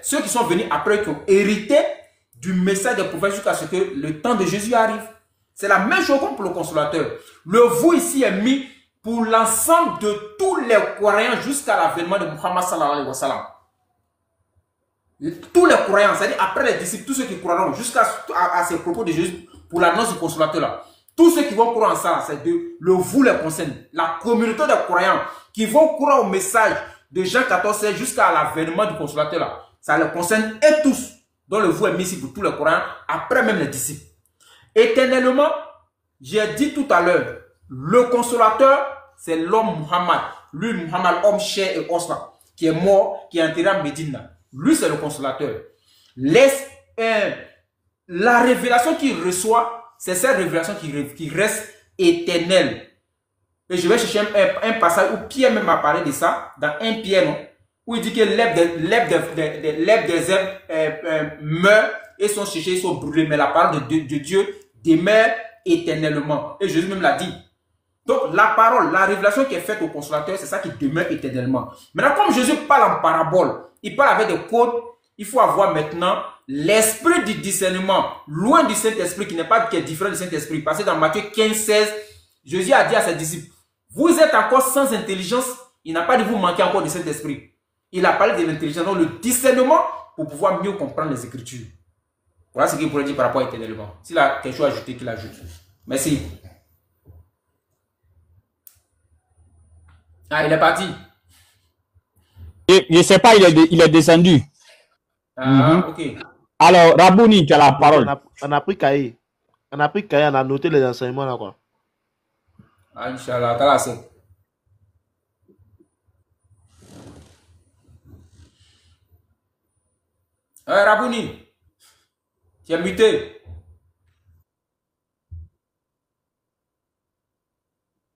ceux qui sont venus après, qui ont hérité du message des prophètes jusqu'à ce que le temps de Jésus arrive. C'est la même chose comme pour le consolateur. Le vous ici est mis pour l'ensemble de tous les croyants jusqu'à l'avènement de Muhammad sallallahu alayhi wa sallam. Tous les croyants, c'est-à-dire après les disciples, tous ceux qui croiront jusqu'à ces propos de Jésus pour l'annonce du consolateur là. Tous ceux qui vont croire en ça, c'est le vous les concerne. La communauté des croyants qui vont croire au message de Jean 14 jusqu'à l'avènement du consolateur là. Ça les concerne et tous. dont le vous est mis ici pour tout le Coran, après même les disciples. Éternellement, j'ai dit tout à l'heure, le consolateur, c'est l'homme Muhammad. Lui, Muhammad, homme chair et os, qui est mort, qui est enterré à Médine. Lui, c'est le consolateur. La révélation qu'il reçoit, c'est cette révélation qui reste éternelle. Et je vais chercher un passage où Pierre même a parlé de ça, dans 1 Pierre, non? Où il dit que l'herbe des herbes meurt et sont séchées, ils sont brûlés. Mais la parole de Dieu demeure éternellement. Et Jésus même l'a dit. Donc la parole, la révélation qui est faite au consolateur, c'est ça qui demeure éternellement. Maintenant, comme Jésus parle en parabole, il parle avec des codes, il faut avoir maintenant l'esprit du discernement, loin du Saint-Esprit, qui est différent du Saint-Esprit. Parce que dans Matthieu 15, 16, Jésus a dit à ses disciples, vous êtes encore sans intelligence, il n'a pas dit vous manquez encore du Saint-Esprit. Il a parlé de l'intelligence, donc le discernement pour pouvoir mieux comprendre les Écritures. Voilà ce qu'il pourrait dire par rapport à éternellement. S'il a quelque chose à ajouter, qu'il ajoute. Merci. Ah, il est parti. Je ne sais pas, il est descendu. Ah, ok. Alors, Rabouni, tu as la parole. On a pris cahier. On a noté les enseignements là, quoi. Ah, Inch'Allah, t'as la scène. Rabouni, tu es muté.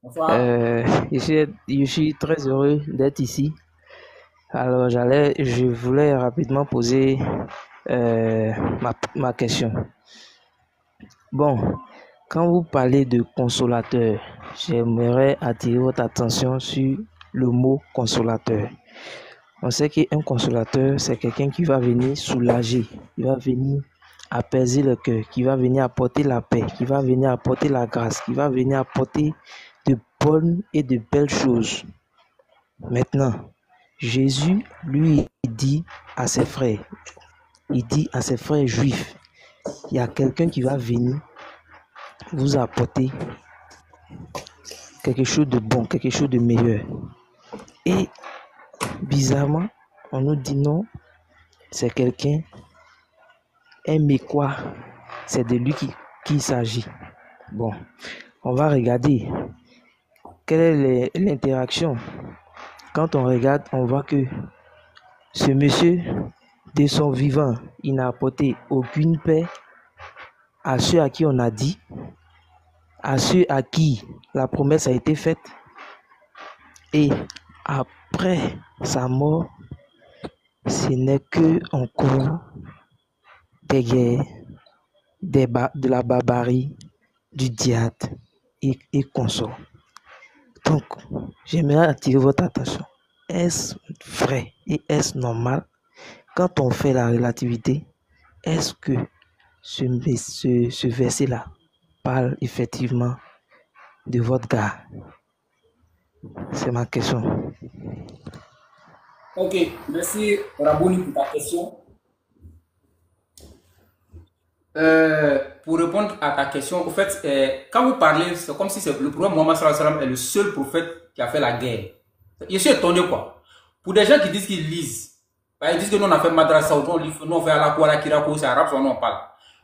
Bonsoir. Je suis très heureux d'être ici. Alors, je voulais rapidement poser ma question. Bon, quand vous parlez de consolateur, j'aimerais attirer votre attention sur le mot consolateur. On sait qu'un consolateur, c'est quelqu'un qui va venir soulager, qui va venir apaiser le cœur, qui va venir apporter la paix, qui va venir apporter la grâce, qui va venir apporter de bonnes et de belles choses. Maintenant, Jésus, lui, il dit à ses frères juifs, il y a quelqu'un qui va venir vous apporter quelque chose de bon, quelque chose de meilleur. Et bizarrement, on nous dit non, c'est quelqu'un, un Mécois, c'est de lui qu'il s'agit. Bon, on va regarder quelle est l'interaction. Quand on regarde, on voit que ce monsieur, de son vivant, il n'a apporté aucune paix à ceux à qui on a dit, à ceux à qui la promesse a été faite. Et après sa mort, ce n'est que encore des guerres, de la barbarie, du diable et consorts. Donc, j'aimerais attirer votre attention. Est-ce vrai et est-ce normal quand on fait la relativité? Est-ce que ce verset-là parle effectivement de votre gars? C'est ma question. Ok, merci Rabouni pour ta question. Pour répondre à ta question, au fait, quand vous parlez, c'est comme si le prophète Mohammed sallallahu alayhi wa sallam est le seul prophète qui a fait la guerre. Je suis étonné, quoi. Pour des gens qui disent qu'ils lisent, ils disent que nous on a fait madrasa, nous on fait Alakoura, Kirako, c'est arabe, on en parle.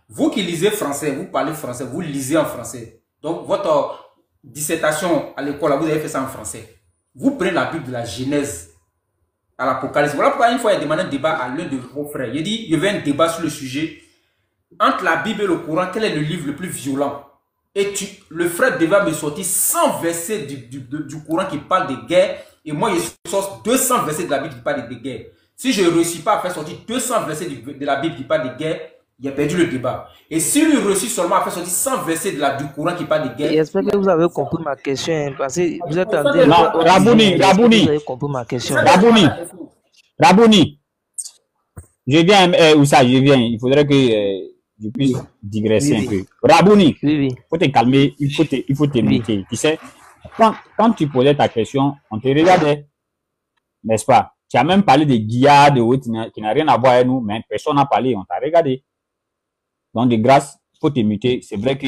Vous qui lisez français, vous parlez français, vous lisez en français. Donc votre dissertation à l'école, vous avez fait ça en français. Vous prenez la Bible de la Genèse à l'Apocalypse. Voilà pourquoi une fois il a demandé un débat à l'un de vos frères. Il dit, il y avait un débat sur le sujet. Entre la Bible et le Coran, quel est le livre le plus violent? Et le frère devait me sortir 100 versets du Coran qui parle de guerre. Et moi, je sors 200 versets de la Bible qui parle de guerre. Si je ne réussis pas à faire sortir 200 versets de la Bible qui parle de guerre, il a perdu le débat. Et si lui réussit seulement à faire sortir 100 versets du Coran qui parle de guerre... J'espère que vous avez compris ma question. Parce que vous êtes en train Non, Rabouni. Vous avez compris ma question. Rabouni. Je viens, où ça, je viens. Il faudrait que je puisse digresser un peu. Rabouni, Oui. il faut te calmer, il faut te limiter. Tu sais, quand tu posais ta question, on te regardait, n'est-ce pas? Tu as même parlé de Guilla, de autres qui n'a rien à voir avec nous, mais personne n'a parlé, on t'a regardé. Donc, de grâce, il faut te muter. C'est vrai que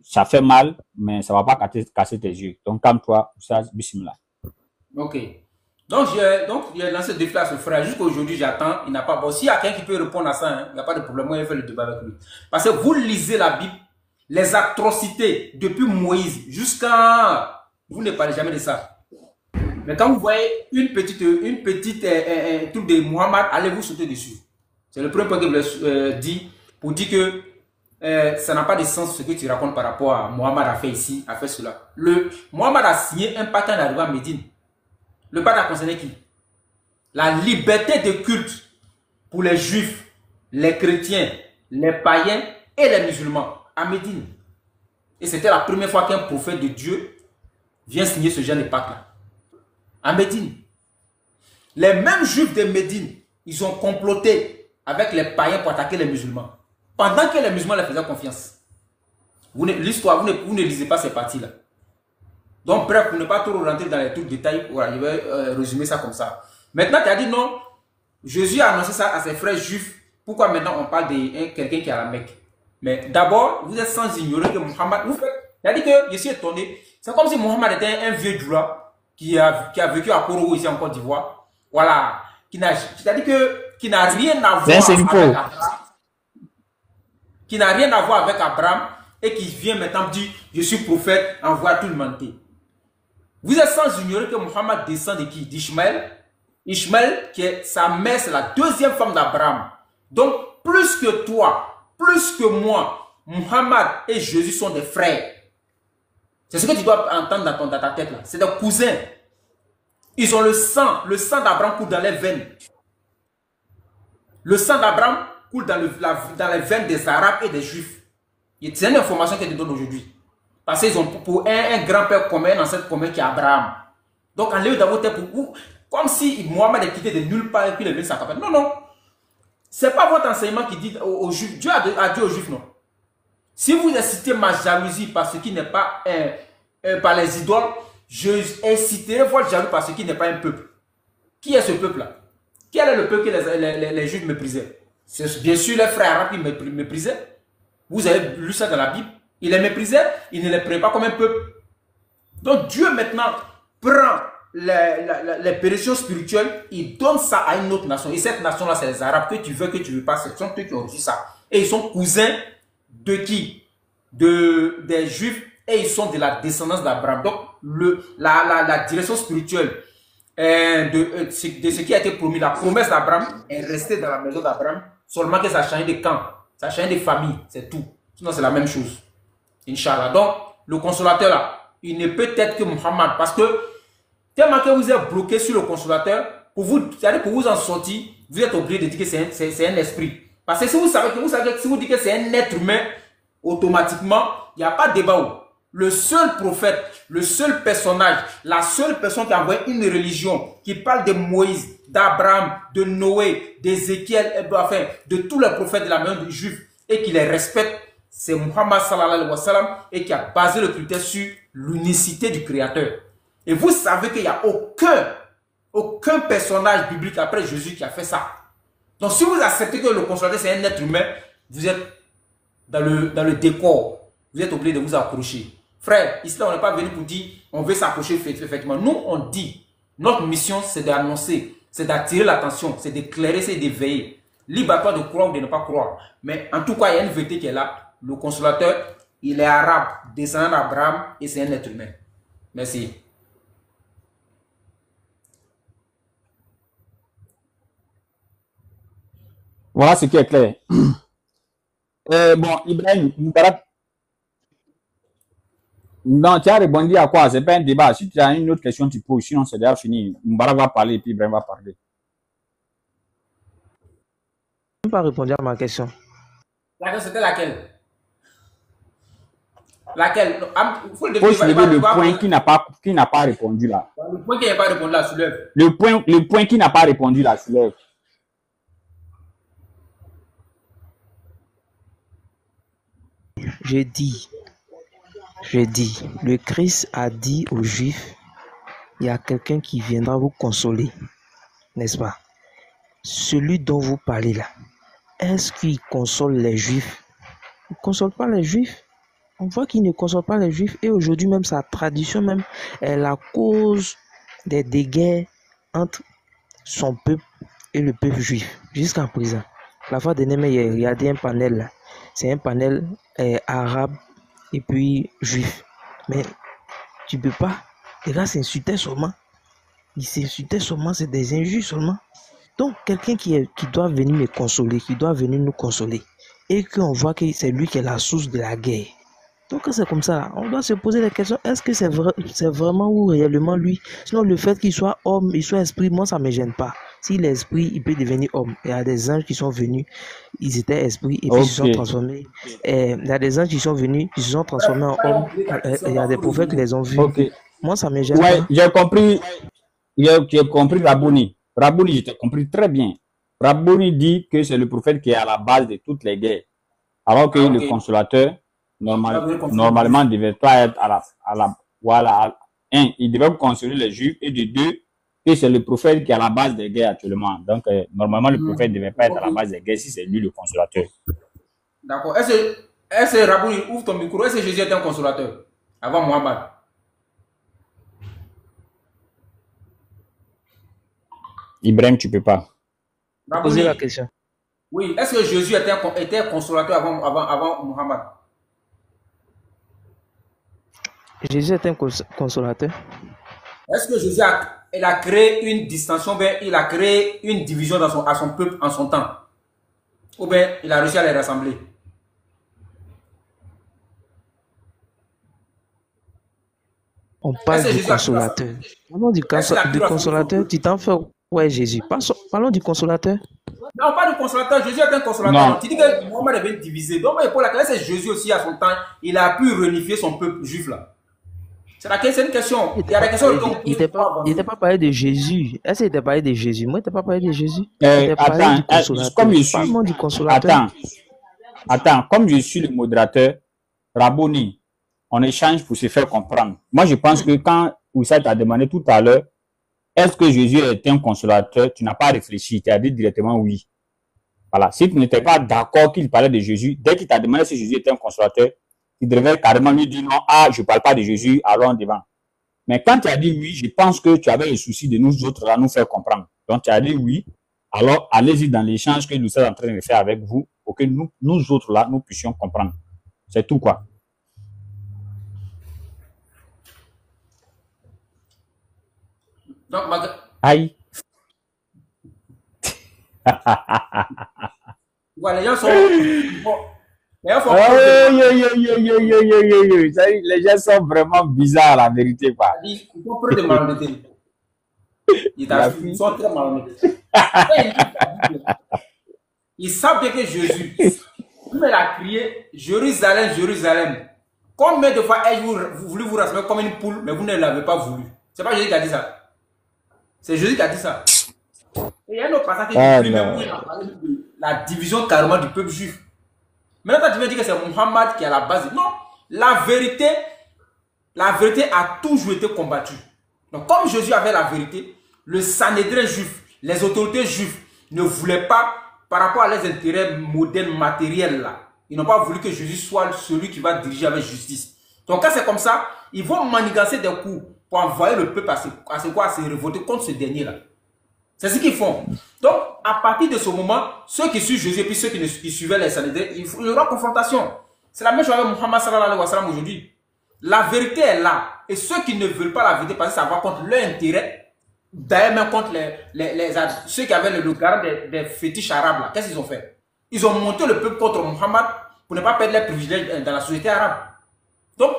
ça fait mal, mais ça ne va pas casser tes yeux. Donc, calme-toi, ça, bismillah. Ok. Donc, j'ai lancé le défi à ce frère. Jusqu'à aujourd'hui, j'attends. Il n'a pas. Bon, s'il y a quelqu'un qui peut répondre à ça, hein, il n'y a pas de problème. Moi, je vais faire le débat avec lui. Parce que vous lisez la Bible, les atrocités depuis Moïse jusqu'à. Vous ne parlez jamais de ça. Mais quand vous voyez une petite truc de Muhammad, allez vous sauter dessus. C'est le premier point que je vous dis pour dire que ça n'a pas de sens ce que tu racontes par rapport à Muhammad a fait ici, a fait cela. Muhammad a signé un pacte en arrivant à Médine. Le pacte a concerné qui? La liberté de culte pour les juifs, les chrétiens, les païens et les musulmans à Médine. Et c'était la première fois qu'un prophète de Dieu vient signer ce genre de pacte-là. À Médine. Les mêmes juifs de Médine, ils ont comploté avec les païens pour attaquer les musulmans. Pendant que les musulmans leur faisaient confiance. L'histoire, vous ne lisez pas ces parties-là. Donc, bref, pour ne pas trop rentrer dans les trucs détails, voilà, je vais résumer ça comme ça. Maintenant, tu as dit non, Jésus a annoncé ça à ses frères juifs. Pourquoi maintenant on parle de quelqu'un qui est à la Mecque? Mais d'abord, vous êtes sans ignorer que Muhammad, il a dit que je suis étonné. C'est comme si Muhammad était un vieux doula qui a vécu à Koro ici en Côte d'Ivoire. Voilà. C'est-à-dire qui n'a rien à voir avec Abraham. Qui n'a rien à voir avec Abraham et qui vient maintenant dire je suis prophète, envoie tout le monde. Vous êtes sans ignorer que Muhammad descend de qui? D'Ishmaël. Ishmaël, qui est sa mère, c'est la deuxième femme d'Abraham. Donc, plus que toi, plus que moi, Muhammad et Jésus sont des frères. C'est ce que tu dois entendre dans ta tête là. C'est des cousins. Ils ont le sang d'Abraham coule dans les veines. Le sang d'Abraham coule dans les veines des Arabes et des Juifs. C'est une information que je te donne aujourd'hui. Parce qu'ils ont pour un grand-père commun, un ancêtre commun qui est Abraham. Donc, en lieu d'avoir pour vous, comme si Mohamed est quitté de nulle part et puis il est venu s'accompagner. Non, non. Ce n'est pas votre enseignement qui dit aux Juifs. Dieu a dit aux Juifs, non. Si vous incitez ma jalousie par ce qui n'est pas par les idoles, je inciterai votre jalousie par ce qui n'est pas un peuple. Qui est ce peuple-là? Quel est le peuple que les Juifs méprisaient? C'est bien sûr les frères arabes qui méprisaient. Vous avez lu ça dans la Bible. Il les méprisait, il ne les prenait pas comme un peuple. Donc Dieu maintenant prend les périssions spirituelles, il donne ça à une autre nation. Et cette nation-là, c'est les Arabes. Que tu veux pas, ce sont eux qui ont reçu ça. Et ils sont cousins de qui? Des Juifs, et ils sont de la descendance d'Abraham. Donc la direction spirituelle de ce qui a été promis, la promesse d'Abraham est restée dans la maison d'Abraham, seulement que ça a changé de camp, ça a changé de famille, c'est tout. Sinon c'est la même chose. Inch'Allah. Donc, le consolateur là, il ne peut être que Muhammad. Parce que, tellement que vous êtes bloqué sur le consolateur, pour vous en sortir, vous êtes obligé de dire que c'est un esprit. Parce que si vous savez que si vous dites que c'est un être humain, automatiquement, il n'y a pas de débat. Le seul prophète, le seul personnage, la seule personne qui a envoyé une religion, qui parle de Moïse, d'Abraham, de Noé, d'Ézéchiel, enfin, de tous les prophètes de la maison du juif, et qui les respecte, c'est Muhammad sallallahu alayhi wa sallam, et qui a basé le critère sur l'unicité du Créateur. Et vous savez qu'il n'y a aucun personnage biblique après Jésus qui a fait ça. Donc si vous acceptez que le consolateur c'est un être humain, vous êtes dans le décor. Vous êtes obligé de vous accrocher. Frère, ici là on n'est pas venu pour dire on veut s'accrocher effectivement. Nous on dit, notre mission c'est d'annoncer, c'est d'attirer l'attention, c'est d'éclairer, c'est d'éveiller. Libre à toi de croire ou de ne pas croire. Mais en tout cas, il y a une vérité qui est là. Le consolateur, il est arabe, descendant d'Abraham, et c'est un être humain. Merci. Voilà ce qui est clair. Bon, Ibrahim, Moubarak, non, tu as répondu à quoi? C'est pas un débat. Si tu as une autre question, tu poses. Sinon, c'est déjà fini. Moubarak va parler et puis Ibrahim va parler. Je n'ai pas répondu à ma question. C'était laquelle? Laquelle? Faut soulever le point qui n'a pas répondu là. Le point qui n'a pas répondu là, soulève. Le point qui n'a pas répondu là, soulève. Je dis, le Christ a dit aux Juifs, il y a quelqu'un qui viendra vous consoler, n'est-ce pas? Celui dont vous parlez là, est-ce qu'il console les Juifs? Il ne console pas les Juifs. On voit qu'il ne console pas les Juifs et aujourd'hui même sa tradition même est la cause des dégâts entre son peuple et le peuple juif jusqu'à présent. La fois dernière, il y a regardé un panel là. C'est un panel arabe et puis juif. Mais tu peux pas. Les gars s'insultaient seulement. Ils s'insultaient seulement, c'est des injures seulement. Donc, quelqu'un qui doit venir me consoler, qui doit venir nous consoler, et qu'on voit que c'est lui qui est la source de la guerre. Donc, quand c'est comme ça, on doit se poser la question, est-ce que c'est vraiment ou réellement lui? Sinon, le fait qu'il soit homme, il soit esprit, moi, ça ne me gêne pas. S'il est esprit, il peut devenir homme. Il y a des anges qui sont venus, ils étaient esprits et puis ils se sont transformés. Il y a des anges qui sont venus, ils se sont transformés en hommes. Il y a des prophètes qui les ont vus. Moi, ça ne me gêne pas. Ouais, j'ai compris Rabouni. Rabouni, je t'ai compris très bien. Rabouni dit que c'est le prophète qui est à la base de toutes les guerres. Alors que le consolateur, normalement, ne devait pas être voilà. Un, il devait consoler les Juifs, et de deux, que c'est le prophète qui est à la base des guerres actuellement. Donc, normalement, le prophète ne devait pas être à la base des guerres si c'est lui le consolateur. D'accord. Est-ce que Rabouni, ouvre ton micro, est-ce que Jésus est un consolateur avant Mohammed? Ibrahim, tu peux pas. Poser la question. Oui, est-ce que Jésus était un consolateur avant Mohammed? Jésus est un consolateur. Est-ce que Jésus a créé une distinction, bien il a créé une division à son peuple en son temps? Ou bien il a réussi à les rassembler? On parle du consolateur. Parlons du consolateur, tu t'en fais. Ouais, Jésus. Parlons du consolateur. Non, pas du consolateur. Jésus est un consolateur. Non. Tu dis que Mohammed est bien divisé. Donc, pour laquelle c'est Jésus aussi à son temps, il a pu réunifier son peuple juif là. C'est une question. Il y a des questions. Il n'était pas parlé de Jésus. Est-ce qu'il était parlé de Jésus? Moi, il n'était pas parlé de Jésus. Attends, comme je suis. Du consolateur. Attends, comme je suis le modérateur, Rabouni, on échange pour se faire comprendre. Moi, je pense que quand Oussa t'a demandé tout à l'heure, est-ce que Jésus est un consolateur? Tu n'as pas réfléchi, tu as dit directement oui. Voilà. Si tu n'étais pas d'accord qu'il parlait de Jésus, dès qu'il t'a demandé si Jésus était un consolateur, tu devrais carrément lui dire non, je ne parle pas de Jésus, allons devant. Mais quand tu as dit oui, je pense que tu avais le souci de nous autres là, nous faire comprendre. Donc tu as dit oui, alors allez-y dans l'échange que nous sommes en train de faire avec vous pour que nous autres là, nous puissions comprendre. C'est tout quoi. Donc, aïe. Voilà, les gens sont. Les gens sont vraiment bizarres, la vérité. Quoi. Ils sont près de malhonnêteté. Ils sont très malhonnêtes. Ils savent bien que Jésus, il a crié Jérusalem, Jérusalem. Combien de fois vous voulez vous rassembler comme une poule, mais vous ne l'avez pas voulu? C'est pas Jésus qui a dit ça. C'est Jésus qui a dit ça. Et il y a un autre passage qui dit de la division carrément du peuple juif. Maintenant, tu veux dire que c'est Mohammed qui est à la base. Non, la vérité a toujours été combattue. Donc, comme Jésus avait la vérité, le Sanhédrin juif, les autorités juives ne voulaient pas, par rapport à leurs intérêts modernes, matériels là, ils n'ont pas voulu que Jésus soit celui qui va diriger avec justice. Donc, quand c'est comme ça, ils vont manigancer des coups pour envoyer le peuple à se révolter contre ce dernier-là. C'est ce qu'ils font. Donc, à partir de ce moment, ceux qui suivent Jésus et puis ceux qui suivaient les Sanhédrins, il y aura confrontation. C'est la même chose avec Muhammad sallallahu alayhi wa sallam aujourd'hui. La vérité est là. Et ceux qui ne veulent pas la vérité parce que ça va contre leur intérêt, d'ailleurs même contre ceux qui avaient le garant des fétiches arabes, là, qu'est-ce qu'ils ont fait? Ils ont monté le peuple contre Muhammad pour ne pas perdre les privilèges dans la société arabe. Donc,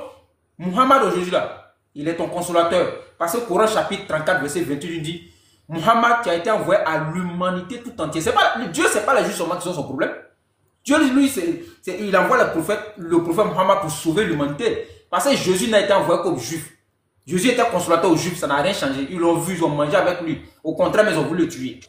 Muhammad aujourd'hui là, il est ton consolateur. Parce que Coran chapitre 34 verset 28 dit Muhammad qui a été envoyé à l'humanité tout entière. Dieu, ce n'est pas les juifs seulement qui sont son problème. Dieu, lui, il envoie le prophète Muhammad pour sauver l'humanité. Parce que Jésus n'a été envoyé qu'aux juifs. Jésus était consolateur aux juifs, ça n'a rien changé. Ils l'ont vu, ils ont mangé avec lui. Au contraire, mais ils ont voulu le tuer.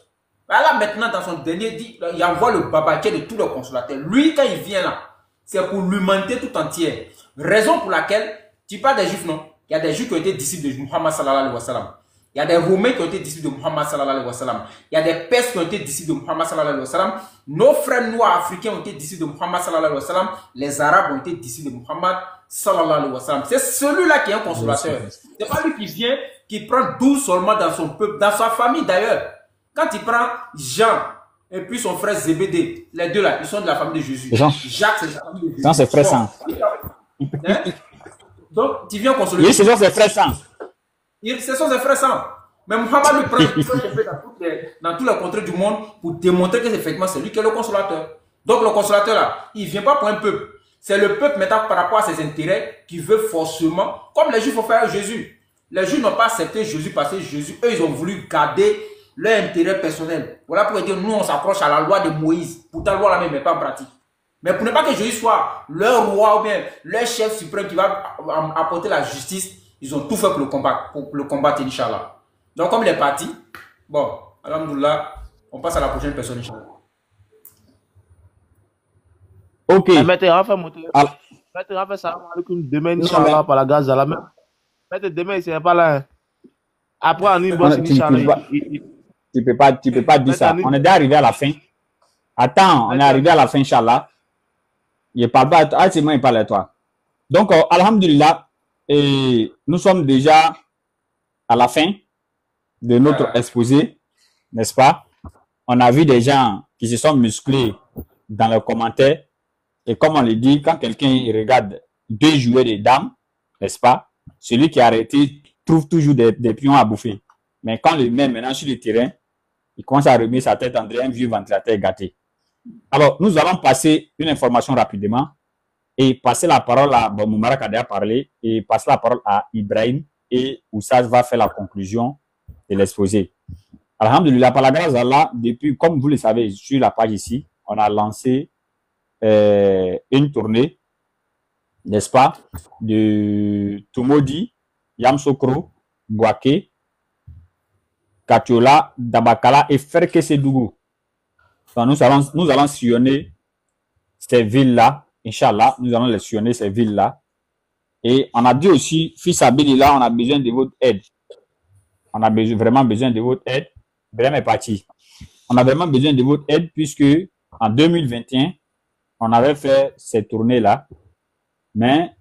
Là, maintenant, dans son dernier dit, il envoie le babaquet de tous les consolateurs. Lui, quand il vient là, c'est pour l'humanité tout entière. Raison pour laquelle, tu parles des juifs, non? Il y a des juifs qui ont été disciples de Muhammad sallallahu alayhi wa sallam. Il y a des Romains qui ont été disciples de Muhammad sallallahu alayhi wa sallam. Il y a des Perses qui ont été disciples de Muhammad sallallahu alayhi wa sallam. Nos frères noirs africains ont été disciples de Muhammad sallallahu alayhi wa sallam. Les Arabes ont été disciples de Muhammad sallallahu alayhi wa sallam. C'est celui-là qui est un consolateur. C'est pas lui qui vient, qui prend 12 seulement dans son peuple, dans sa famille d'ailleurs. Quand il prend Jean et puis son frère Zébédée, les deux là, ils sont de la famille de Jésus. Jacques, c'est de la famille de Jésus. Jean, c'est frère sang. Hein? Donc, tu viens consoler. Oui, ce sont ses frères sang. Ce sont ses frères sang. Mais Muhammad lui prend dans tous les contrées du monde pour démontrer que effectivement c'est lui qui est le consolateur. Donc le consolateur là, il ne vient pas pour un peuple. C'est le peuple maintenant par rapport à ses intérêts qui veut forcément, comme les Juifs ont fait à Jésus. Les Juifs n'ont pas accepté Jésus parce que Jésus, eux, ils ont voulu garder leur intérêt personnel. Voilà pourquoi dire nous on s'accroche à la loi de Moïse. Pourtant la loi là même n'est pas en pratique. Mais pour ne pas que Jésus soit leur roi ou bien leur chef suprême qui va apporter la justice, ils ont tout fait pour le combattre, Inch'Allah. Donc, comme il est parti, bon, alhamdoulilah, on passe à la prochaine personne, Inch'Allah. Ok. Maître, on va faire monter. Maître, on va faire ça avec une demain, Inch'Allah, par la gaz à la main. Maître, demain, il ne sera pas là. Après, on y bosse, Inch'Allah. Tu peux pas dire ça. On est déjà arrivé à la fin. Attends, on est arrivé à la fin, Inch'Allah. Il parle pas à toi. Ah, c'est moi, il parle à toi. Donc, alhamdoulilah, et nous sommes déjà à la fin de notre exposé, n'est-ce pas? On a vu des gens qui se sont musclés dans les commentaires. Et comme on le dit, quand quelqu'un regarde deux joueurs de dames, n'est-ce pas? Celui qui a arrêté trouve toujours des pions à bouffer. Mais quand le met maintenant sur le terrain, il commence à remettre sa tête en un vieux ventilateur gâté. Alors, nous allons passer une information rapidement et passer la parole à Moubarak a déjà parlé et passer la parole à Ibrahim et Oussaz va faire la conclusion de l'exposé. Alhamdulillah, par la grâce d'Allah, depuis, comme vous le savez, sur la page ici, on a lancé une tournée, n'est-ce pas, de Tumodi, Yamsokro, Bouaké, Katiola, Dabakala et Ferkesedougou. Donc, nous allons sillonner ces villes-là, Inch'Allah, nous allons les sillonner ces villes-là. Et on a dit aussi, fils Abedillah, on a besoin de votre aide. On a vraiment besoin de votre aide. Ibrahim est parti. On a vraiment besoin de votre aide puisque en 2021, on avait fait ces tournées-là, mais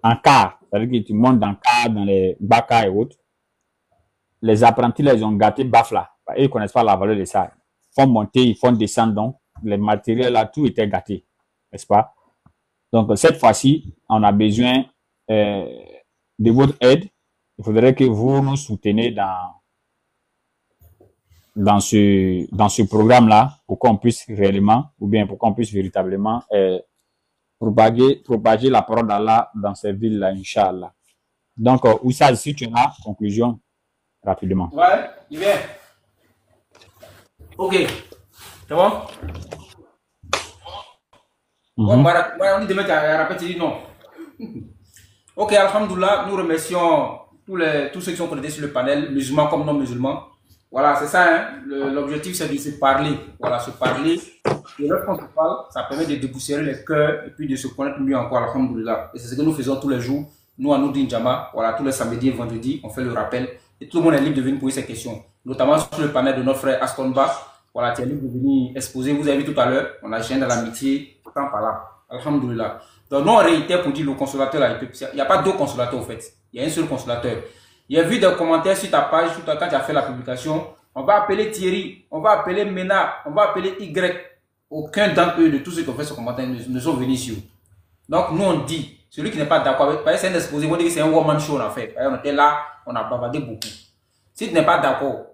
en car. C'est-à-dire que tu montes dans car, dans les baka et autres. Les apprentis, là, ils ont gâté Bafla. Ils ne connaissent pas la valeur de ça. Ils font monter, ils font descendre. Donc, les matériels, là, tout était gâté. N'est-ce pas? Donc, cette fois-ci, on a besoin de votre aide. Il faudrait que vous nous souteniez dans ce programme-là pour qu'on puisse réellement, ou bien pour qu'on puisse véritablement propager la parole d'Allah dans ces villes-là, Inch'Allah. Donc, Oussaz, si tu as conclusion, rapidement. Ouais, il vient. Ok. C'est bon? On dit demain, tu as répété, non. Ok, alhamdoulilah, nous remercions tous ceux qui sont connectés sur le panel, musulmans comme non musulmans. Voilà, c'est ça, hein. L'objectif c'est de se parler. Voilà, se parler. Et lorsqu'on se parle, ça permet de dépoussiérer les cœurs et puis de se connaître mieux encore, alhamdoulilah. Et c'est ce que nous faisons tous les jours. Nous, à Nourdine Jama, voilà, tous les samedis et vendredis, on fait le rappel. Et tout le monde est libre de venir poser ses questions. Notamment sur le panel de notre frère Astonba. Voilà, tu es libre de venir exposer. Vous avez vu tout à l'heure, on a gêné dans l'amitié, tant par là. Alhamdoulilah. Donc, nous, en réalité, pour dire le consolateur là, il n'y a pas deux consolateurs, au fait. Il y a un seul consolateur. Il y a vu des commentaires sur ta page, quand tu as fait la publication. On va appeler Thierry, on va appeler Mena, on va appeler Y. Aucun d'entre eux, de tous ceux qui ont fait ce commentaire, ne sont venus ici. Donc, nous, on dit, celui qui n'est pas d'accord avec, c'est un exposé, on dit que c'est un one-man show, on a fait. On était là, on a bavardé beaucoup. Si tu n'es pas d'accord,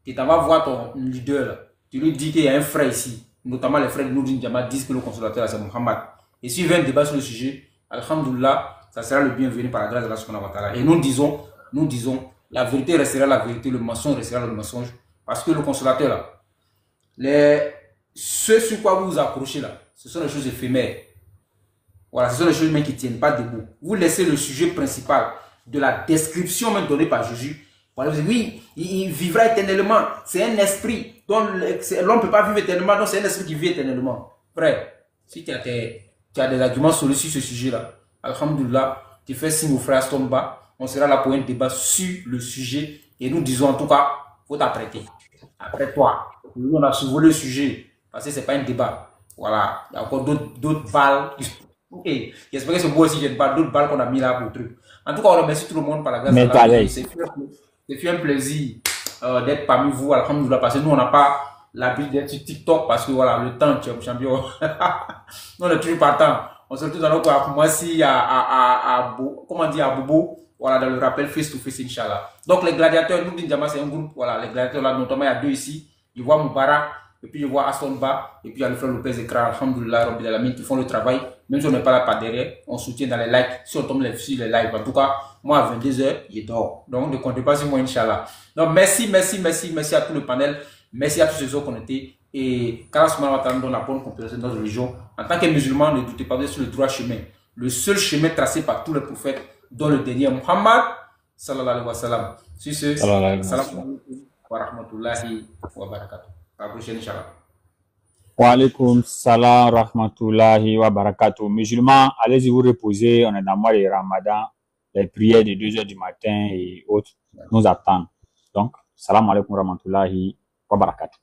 tu t'en vas voir ton leader, là. Tu lui dis qu'il y a un frère ici, notamment les frères de Nourdine Jama disent que le consolateur, c'est Muhammad. Et s'il veut un débat sur le sujet, alhamdoulilah, ça sera le bienvenu par la grâce de Allah subhanahu wa ta'ala. Et nous disons, la vérité restera la vérité, le mensonge restera le mensonge. Parce que le consolateur là, ce sur quoi vous vous accrochez là, ce sont des choses éphémères. Voilà, ce sont des choses même qui ne tiennent pas debout. Vous laissez le sujet principal de la description même donnée par Jésus. Voilà, vous dites, oui, il vivra éternellement. C'est un esprit dont l'homme ne peut pas vivre éternellement, donc c'est un esprit qui vit éternellement. Frère, si tu as des arguments sur ce sujet-là, alhamdoulilah, tu fais signe au frère Astomba, on sera là pour un débat sur le sujet et nous disons en tout cas, il faut t'apprêter. Après toi, nous on a survolé le sujet parce que ce n'est pas un débat. Voilà, il y a encore d'autres balles Ok, j'espère que ce mois aussi, je ne pas d'autres balles qu'on a mis là pour le truc. En tout cas, on remercie tout le monde par la grâce de Mais Allah. C'est fait un plaisir d'être parmi vous, alhamdoulilah, parce que nous, on n'a pas l'habitude d'être sur TikTok parce que voilà, le temps, champion. Nous, on est toujours partant. On se retrouve dans notre à Koumassi, comment dire, à Bobo, voilà, dans le rappel face-to-face, Inch'Allah. Donc, les gladiateurs, nous, Dindjama, c'est un groupe, voilà, les gladiateurs là, notamment, il y a deux ici. Je vois Moubarak, et puis je vois Aston Ba, et puis il y a le frère Lopez Ekra, alhamdoulilah, Rabbil Alamin, qui font le travail. Même si on n'est pas là par derrière, on soutient dans les likes. Si on tombe sur les lives, en tout cas, moi, à 22h, il est dehors. Donc, ne comptez pas sur moi, Inch'Allah. Donc, merci à tout le panel. Merci à tous ceux qui ont connectés. Et qu'Allah subhanahu wa ta'ala donne la bonne compréhension de notre religion. En tant que musulman, ne doutez pas, vous êtes sur le droit chemin. Le seul chemin tracé par tous les prophètes, dont le dernier Muhammad, sallallahu alayhi wa sallam. Sur ce, salam alaikum wa rahmatullahi wa barakatuh. À la prochaine, Inch'Allah. Wa alaikum salam rahmatullahi wa barakatuh. Musulmans, allez-y vous reposer. On est dans le mois de Ramadan. Les prières de 2h du matin et autres nous attendent. Donc, salam alaikum rahmatullahi wa barakatuh.